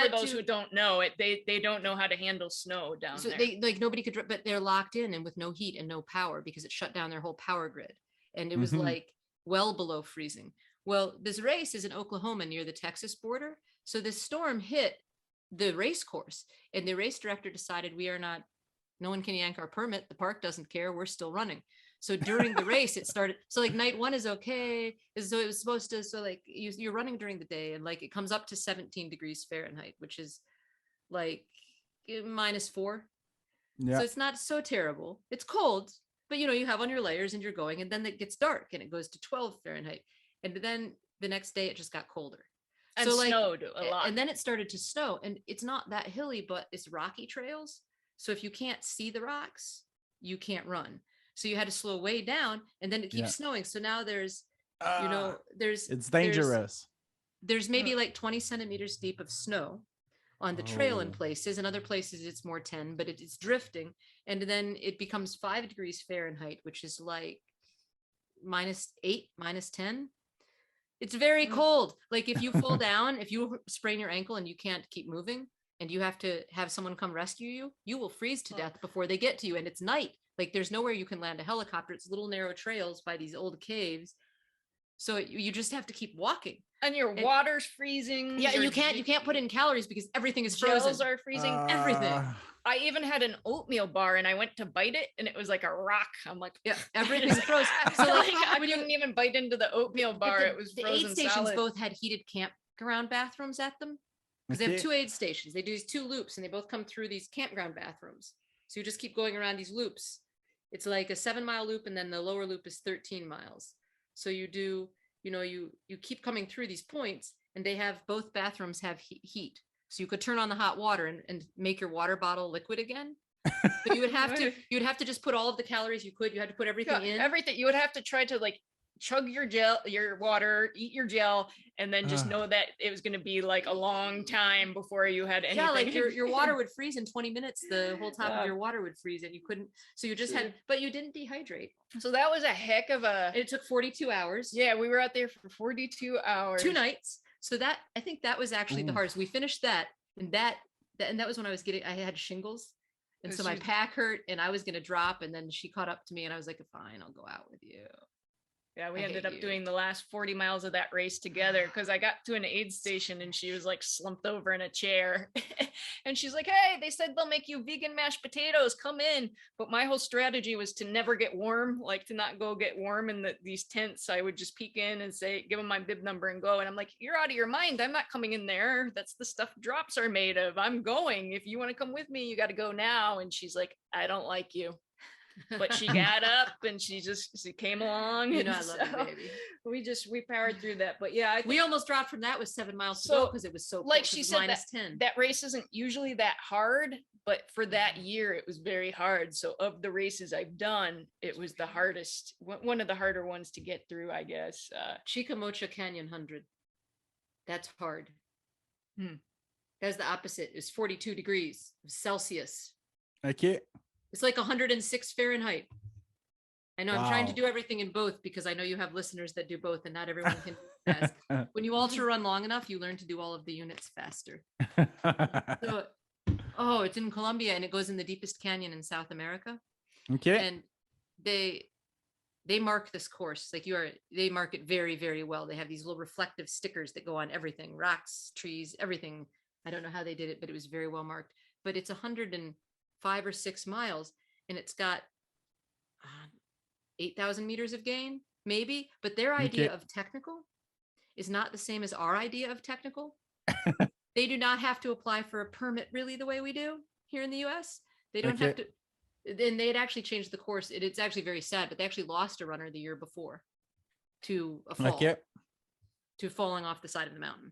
those who don't know it, they don't know how to handle snow down there. They nobody could, but they're locked in and with no heat and no power because it shut down their whole power grid, and it was like well below freezing. Well, this race is in Oklahoma near the Texas border, so this storm hit the race course, and the race director decided no one can yank our permit. The park doesn't care. We're still running. So during the race, it started. So like night 1 is okay. So it was supposed to. So like you're running during the day, and like it comes up to 17 degrees Fahrenheit, which is like -4. Yeah. So it's not so terrible. It's cold, but you have on your layers and you're going, and then it gets dark and it goes to 12 Fahrenheit, and then the next day it just got colder. And so snowed a lot. And then it started to snow, and it's not that hilly, but it's rocky trails. So if you can't see the rocks, you can't run. So you had to slow way down, and then it keeps snowing. So now it's dangerous. There's maybe like 20 centimeters deep of snow on the trail in places, and other places it's more 10, but it's drifting. And then it becomes 5 degrees Fahrenheit, which is like -8, -10. It's very cold. Like if you fall down, if you sprain your ankle and you can't keep moving, and you have to have someone come rescue you, you will freeze to death before they get to you. And it's night. Like there's nowhere you can land a helicopter. It's little narrow trails by these old caves. So you just have to keep walking. And your water's freezing. Yeah, and you can't put in calories because everything is frozen. Gels are freezing. Everything. I even had an oatmeal bar and I went to bite it and it was like a rock. I'm like, yeah, everything's frozen. So like I couldn't even bite into the oatmeal bar. It was frozen. The aid stations both had heated campground bathrooms at them. Because they have 2 aid stations. They do these 2 loops, and they both come through these campground bathrooms. So you just keep going around these loops. It's like a 7-mile loop, and then the lower loop is 13 miles. So you do, you keep coming through these points, and both bathrooms have heat. So you could turn on the hot water and make your water bottle liquid again. But you would have to just put all of the calories you could. You had to put everything in. Everything. You would have to try to like chug your water, eat your gel, and then just know that it was going to be like a long time before you had anything. Yeah, like your water would freeze in 20 minutes. The whole top of your water would freeze and you couldn't. So you just but you didn't dehydrate. So that was a heck of a. It took 42 hours. Yeah, we were out there for 42 hours. 2 nights. So I think that was actually the hardest. We finished that, and that was when I had shingles. And so my pack hurt and I was going to drop, and then she caught up to me and I was like, fine, I'll go out with you. Yeah, we ended up doing the last 40 miles of that race together because I got to an aid station and she was like slumped over in a chair. And she's like, hey, they said they'll make you vegan mashed potatoes. Come in. But my whole strategy was to never get warm, like to not go get warm in these tents. I would just peek in and say, give them my bib number and go. And I'm like, you're out of your mind. I'm not coming in there. That's the stuff drops are made of. I'm going. If you want to come with me, you got to go now. And she's like, I don't like you. But she got up and she came along. You know, I love you, baby. We powered through that. But yeah, we almost dropped from that with 7 miles to go because it was so cold, like she said, minus 10. That race isn't usually that hard, but for that year it was very hard. So of the races I've done, it was the hardest, one of the harder ones to get through, I guess. Chicamocha Canyon 100. That's hard. That's the opposite. It's 42 degrees Celsius. Okay. It's like 106 Fahrenheit. I know. I'm trying to do everything in both because I know you have listeners that do both and not everyone can do fast. When you ultra run long enough, you learn to do all of the units faster. So, it's in Colombia and it goes in the deepest canyon in South America. Okay. And they mark this course like they mark it very, very well. They have these little reflective stickers that go on everything, rocks, trees, everything. I don't know how they did it, but it was very well marked. But it's 105 or 6 miles and it's got 8,000 meters of gain, maybe. But their idea of technical is not the same as our idea of technical. They do not have to apply for a permit really the way we do here in the US. They don't have to. And they had actually changed the course. It's actually very sad, but they actually lost a runner the year before to a fall, to falling off the side of the mountain.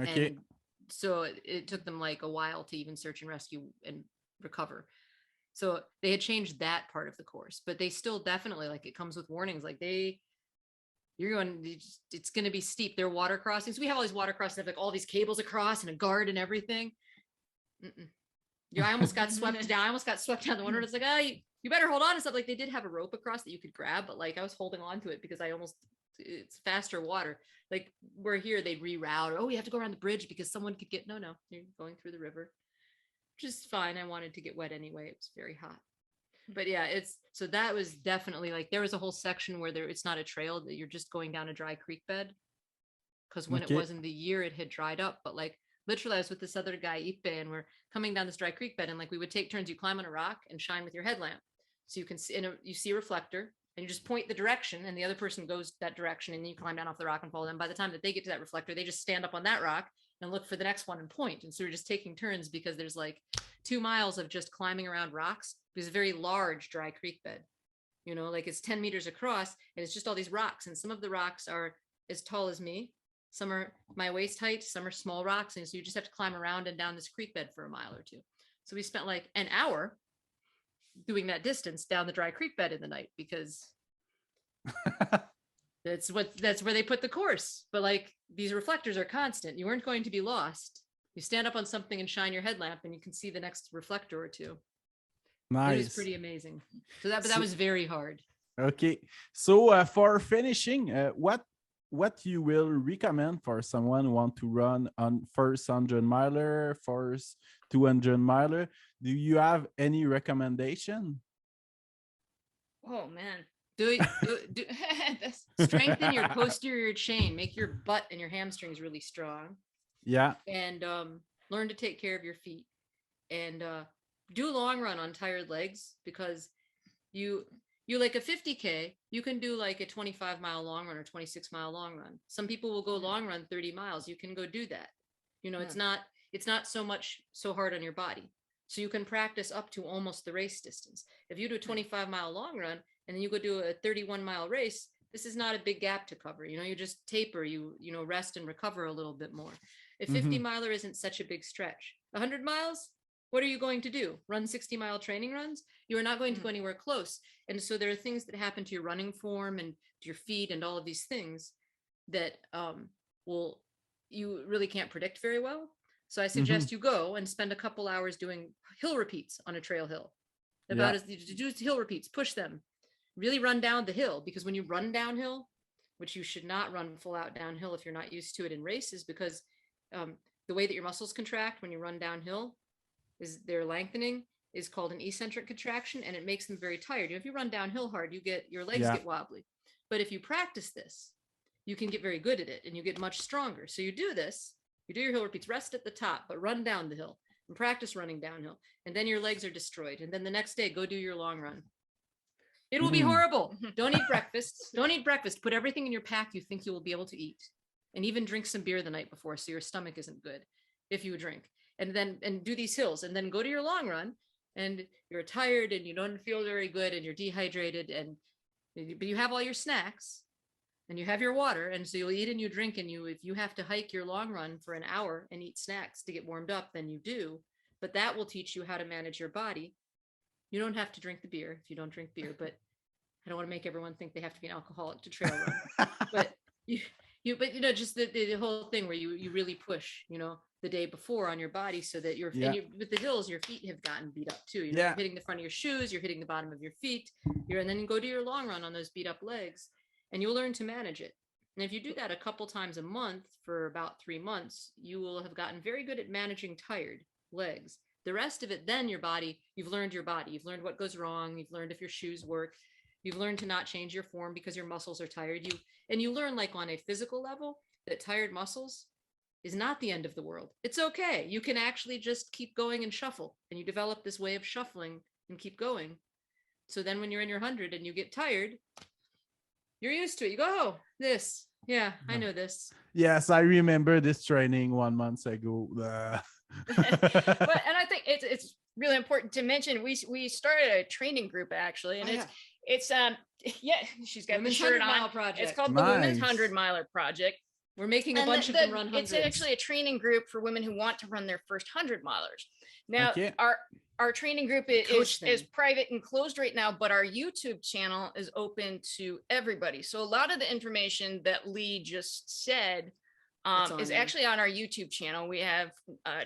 Okay. And so it took them like a while to even search and rescue and recover. So they had changed that part of the course, but they still definitely, like, it comes with warnings. Like it's going to be steep. They're water crossings. We have all these water crossings, like all these cables across and a guard and everything. I almost got swept down. I almost got swept down the water. It's like, you better hold on to stuff. Like they did have a rope across that you could grab, but like I was holding on to it because it's faster water. Like we're here, they'd reroute. Oh, you have to go around the bridge because someone could get, no, you're going through the river, which is fine. I wanted to get wet anyway. It was very hot. But yeah, so that was definitely like, there was a whole section where it's not a trail, that you're just going down a dry creek bed. Because when it wasn't the year, it had dried up. But like literally I was with this other guy, Ipe, and we're coming down this dry creek bed. And like we would take turns, you climb on a rock and shine with your headlamp. So you can see, you see a reflector and you just point the direction and the other person goes that direction and you climb down off the rock and follow them. By the time that they get to that reflector, they just stand up on that rock and look for the next one and point. And so we're just taking turns because there's like 2 miles of just climbing around rocks. It's a very large dry creek bed, like it's 10 meters across and it's just all these rocks. And some of the rocks are as tall as me. Some are my waist height, some are small rocks. And so you just have to climb around and down this creek bed for a mile or two. So we spent like an hour doing that distance down the dry creek bed in the night because that's where they put the course. But like these reflectors are constant. You weren't going to be lost. You stand up on something and shine your headlamp and you can see the next reflector or two. Nice. It was pretty amazing. So that was very hard. Okay. So for finishing, what you will recommend for someone who want to run on first 100 miler, first 200 miler? Do you have any recommendation? Oh man. Do strengthen your posterior chain, make your butt and your hamstrings really strong. Yeah. And learn to take care of your feet and do long run on tired legs, because you like a 50K, you can do like a 25-mile long run or 26-mile long run. Some people will go long run 30 miles. You can go do that. It's not so hard on your body. So you can practice up to almost the race distance. If you do a 25-mile long run and then you go do a 31-mile race, this is not a big gap to cover. You just taper, you rest and recover a little bit more. A 50-miler isn't such a big stretch. 100 miles, what are you going to do? Run 60-mile training runs? You are not going to go anywhere close. And so there are things that happen to your running form and to your feet and all of these things that you really can't predict very well. So I suggest you go and spend a couple hours doing hill repeats on a trail hill. Do hill repeats, push them, really run down the hill, because when you run downhill, which you should not run full out downhill if you're not used to it in races, because the way that your muscles contract when you run downhill is their lengthening is called an eccentric contraction, and it makes them very tired. If you run downhill hard, your legs get wobbly. But if you practice this, you can get very good at it and you get much stronger. So you do this, you do your hill repeats, rest at the top, but run down the hill and practice running downhill. And then your legs are destroyed. And then the next day, go do your long run. It will be horrible. Don't eat breakfast. Don't eat breakfast. Put everything in your pack you think you will be able to eat. And even drink some beer the night before so your stomach isn't good if you drink. And do these hills and then go to your long run, and you're tired and you don't feel very good and you're dehydrated, but you have all your snacks and you have your water, and so you'll eat and you drink, and if you have to hike your long run for an hour and eat snacks to get warmed up, then you do. But that will teach you how to manage your body. You don't have to drink the beer if you don't drink beer, but I don't want to make everyone think they have to be an alcoholic to trail run. But just the whole thing where you really push, the day before on your body, so that with the hills, your feet have gotten beat up too. You're hitting the front of your shoes, you're hitting the bottom of your feet, and then you go do your long run on those beat up legs, and you'll learn to manage it. And if you do that a couple times a month for about 3 months, you will have gotten very good at managing tired legs. The rest of it, then you've learned your body. You've learned what goes wrong. You've learned if your shoes work. You've learned to not change your form because your muscles are tired. You learn, like, on a physical level, that tired muscles is not the end of the world. It's okay. You can actually just keep going and shuffle. And you develop this way of shuffling and keep going. So then when you're in your 100 and you get tired, you're used to it. You go, oh, this. Yeah, I know this. Yes, I remember this training 1 month ago. And I think it's really important to mention, we started a training group, actually, and it's she's got the shirt on. Project. It's called the Women's 100 Miler Project. We're making a bunch of them run hundreds. It's actually a training group for women who want to run their first 100 milers. Now, our training group is private and closed right now, but our YouTube channel is open to everybody. So a lot of the information that Lee just said is actually on our YouTube channel. We have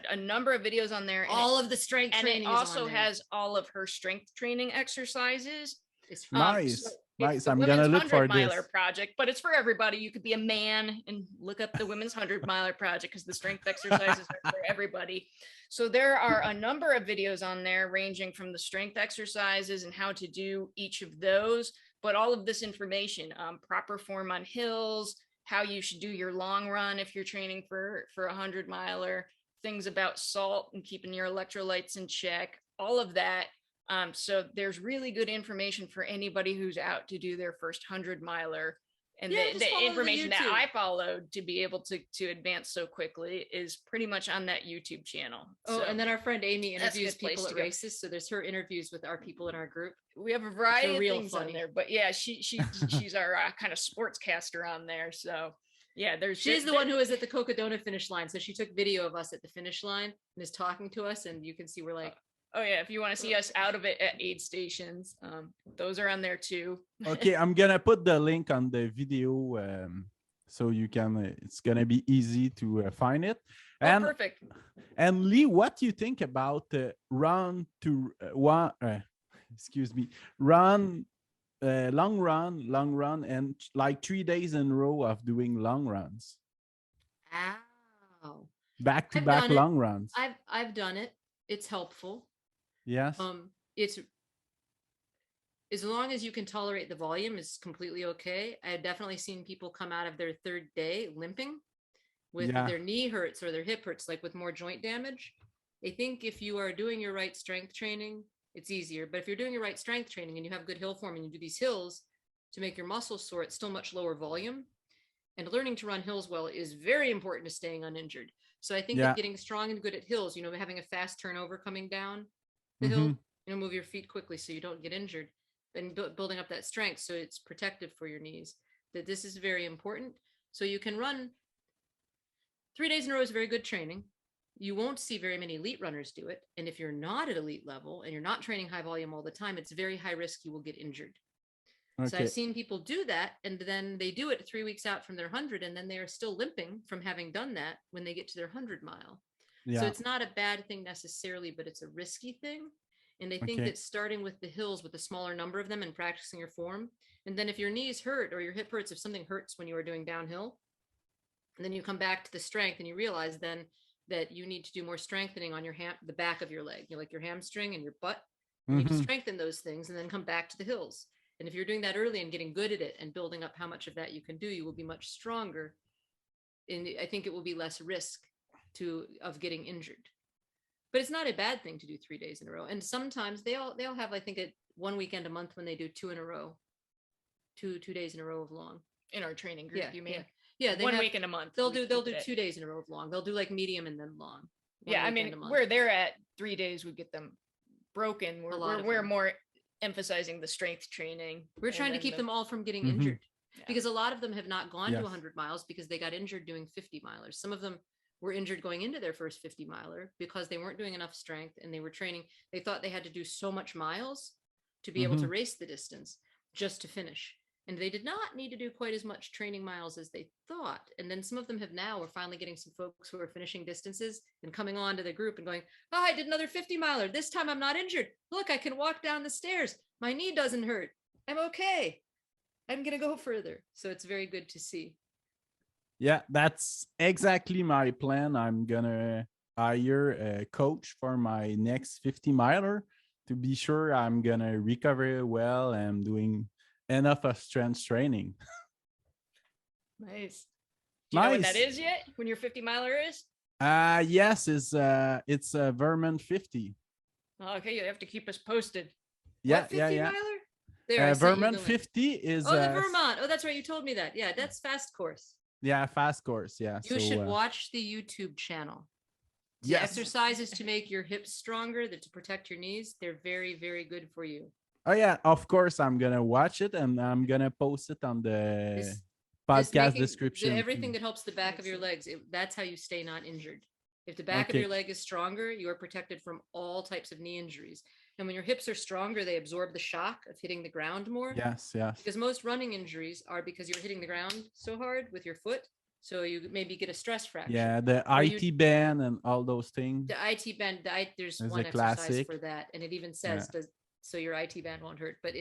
a number of videos on there. All of the strength training. And it also has all of her strength training exercises. It's nice. Nice. I'm going to look for this. Miler project, but it's for everybody. You could be a man and look up the Women's 100 Miler Project, because the strength exercises are for everybody. So there are a number of videos on there ranging from the strength exercises and how to do each of those, but all of this information, proper form on hills, how you should do your long run if you're training for a 100 miler, things about salt and keeping your electrolytes in check, all of that. So there's really good information for anybody who's out to do their first 100 miler. And the information that I followed to be able to advance so quickly is pretty much on that YouTube channel. Oh, and then our friend Amy interviews people at races. So there's her interviews with our people in our group. We have a variety of things on there, but yeah, she's our kind of sportscaster on there. So yeah, she's the one who was at the Cocodona finish line. So she took video of us at the finish line and is talking to us, and you can see we're like, oh yeah, if you want to see us out of it at aid stations, those are on there too. Okay, I'm gonna put the link on the video, so you can. It's gonna be easy to find it. And perfect. And Lee, what do you think about long run, and like 3 days in a row of doing long runs? Ow. Back to back long runs. I've done it. It's helpful. Yes. It's, as long as you can tolerate the volume, is completely okay. I've definitely seen people come out of their third day limping with their knee hurts or their hip hurts, like with more joint damage. I think if you are doing your right strength training, it's easier. But if you're doing your right strength training and you have good hill form and you do these hills to make your muscles sore, it's still much lower volume. And learning to run hills well is very important to staying uninjured. So I think that getting strong and good at hills, having a fast turnover coming down the hill, move your feet quickly so you don't get injured, and building up that strength so it's protective for your knees, that this is very important. So you can run 3 days in a row is very good training. you won't see very many elite runners do it. And if you're not at elite level and you're not training high volume all the time, it's very high risk you will get injured. So I've seen people do that, and then they do it 3 weeks out from their 100, and then they are still limping from having done that when they get to their 100-mile. So it's not a bad thing necessarily, but it's a risky thing. And I think that starting with the hills with a smaller number of them and practicing your form, and then if your knees hurt or your hip hurts, if something hurts when you are doing downhill, and then you come back to the strength and you realize then that you need to do more strengthening on your the back of your leg, like your hamstring and your butt. You need to strengthen those things and then come back to the hills. And if you're doing that early and getting good at it and building up how much of that you can do, you will be much stronger. And I think it will be less risk of getting injured. But it's not a bad thing to do 3 days in a row. And sometimes they'll have, I think, one weekend a month when they do 2 in a row, 2 days in a row of long. In our training group, you mean? Yeah, 1 week in a month. They'll do 2 days in a row of long. They'll do like medium and then long. Yeah, I mean, where they're at 3 days, we get them broken. We're more emphasizing the strength training. We're trying to keep them all from getting injured, because a lot of them have not gone to 100 miles because they got injured doing 50 milers. Some of them were injured going into their first 50 miler because they weren't doing enough strength and they were training. They thought they had to do so much miles to be able to race the distance just to finish. And they did not need to do quite as much training miles as they thought. And then some of them have now, we're finally getting some folks who are finishing distances and coming on to the group and going, oh, I did another 50 miler. This time I'm not injured. Look, I can walk down the stairs. My knee doesn't hurt. I'm okay. I'm going to go further. So it's very good to see. Yeah, that's exactly my plan. I'm going to hire a coach for my next 50 miler to be sure I'm going to recover well and doing enough of strength training. Nice. Do you know what that is yet? When your 50 miler is? Yes, it's Vermont 50. Okay, you have to keep us posted. Yeah, what 50 miler? There, Vermont 50 is the Vermont. Oh, that's right. You told me that. Yeah, that's fast course. Yeah, fast course. Yeah. You should watch the YouTube channel. Yes. Exercises to make your hips stronger, to protect your knees. They're very, very good for you. Oh yeah, of course I'm gonna watch it and I'm gonna post it on the podcast description. Everything that helps the back of your legs, that's how you stay not injured. If the back of your leg is stronger, you are protected from all types of knee injuries. And when your hips are stronger, they absorb the shock of hitting the ground more. Yes. Because most running injuries are because you're hitting the ground so hard with your foot. So you maybe get a stress fracture. Yeah, the IT band and all those things. The IT band, there's one exercise for that. And it even says, so your IT band won't hurt. But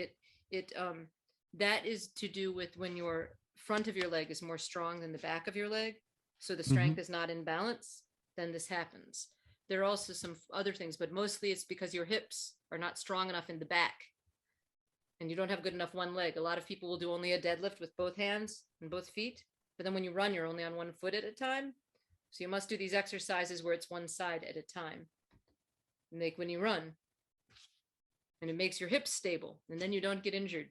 that is to do with when your front of your leg is more strong than the back of your leg. So the strength is not in balance, then this happens. There are also some other things, but mostly it's because your hips are not strong enough in the back and you don't have good enough one leg. A lot of people will do only a deadlift with both hands and both feet, but then when you run, you're only on one foot at a time. So you must do these exercises where it's one side at a time, like when you run, and it makes your hips stable, and then you don't get injured.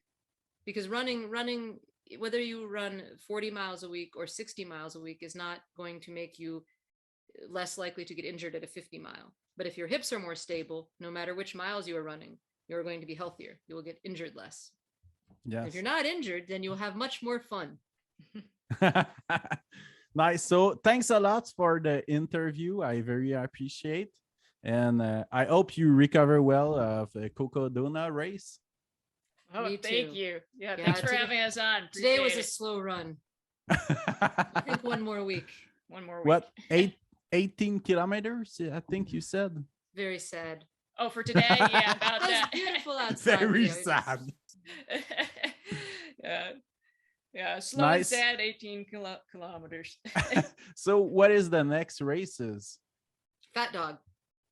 Because running, whether you run 40 miles a week or 60 miles a week is not going to make you less likely to get injured at a 50 mile. But if your hips are more stable, no matter which miles you are running, you're going to be healthier. You will get injured less. Yes. If you're not injured, then you'll have much more fun. Nice. So thanks a lot for the interview. I very appreciate. And I hope you recover well of the Cocodona race. Oh, thank you. Yeah, thanks for having us on. Today was a slow run. I think one more week. What, 18 kilometers, I think you said? Very sad. Oh, for today? Yeah, about that. Beautiful outside. Very sad. Yeah, slow and sad 18 kilometers. So what is the next races? Fat Dog.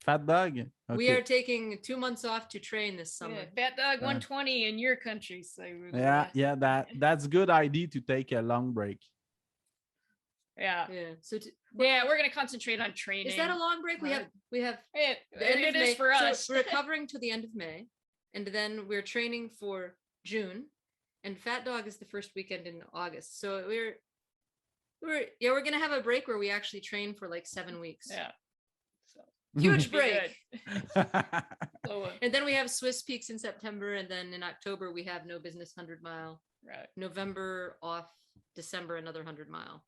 Fat Dog? Okay. We are taking 2 months off to train this summer. Yeah, Fat Dog 120 in your country. So that's good idea to take a long break. Yeah. So we're gonna concentrate on training. Is that a long break? We have it is for us. So we're recovering till the end of May, and then we're training for June, and Fat Dog is the first weekend in August. So we're gonna have a break where we actually train for like 7 weeks. Yeah. So huge break. And then we have Swiss Peaks in September, and then in October we have No Business 100 mile. Right. November off, December another 100 mile.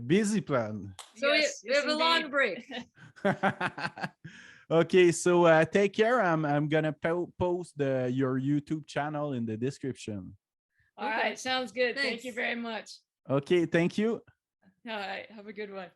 Busy plan. So Yes, we have a long indeed. break. Okay, so take care. I'm gonna post your YouTube channel in the description. All Okay. right, sounds good. Thank you Thanks. very much. Okay, thank you. All right, have a good one.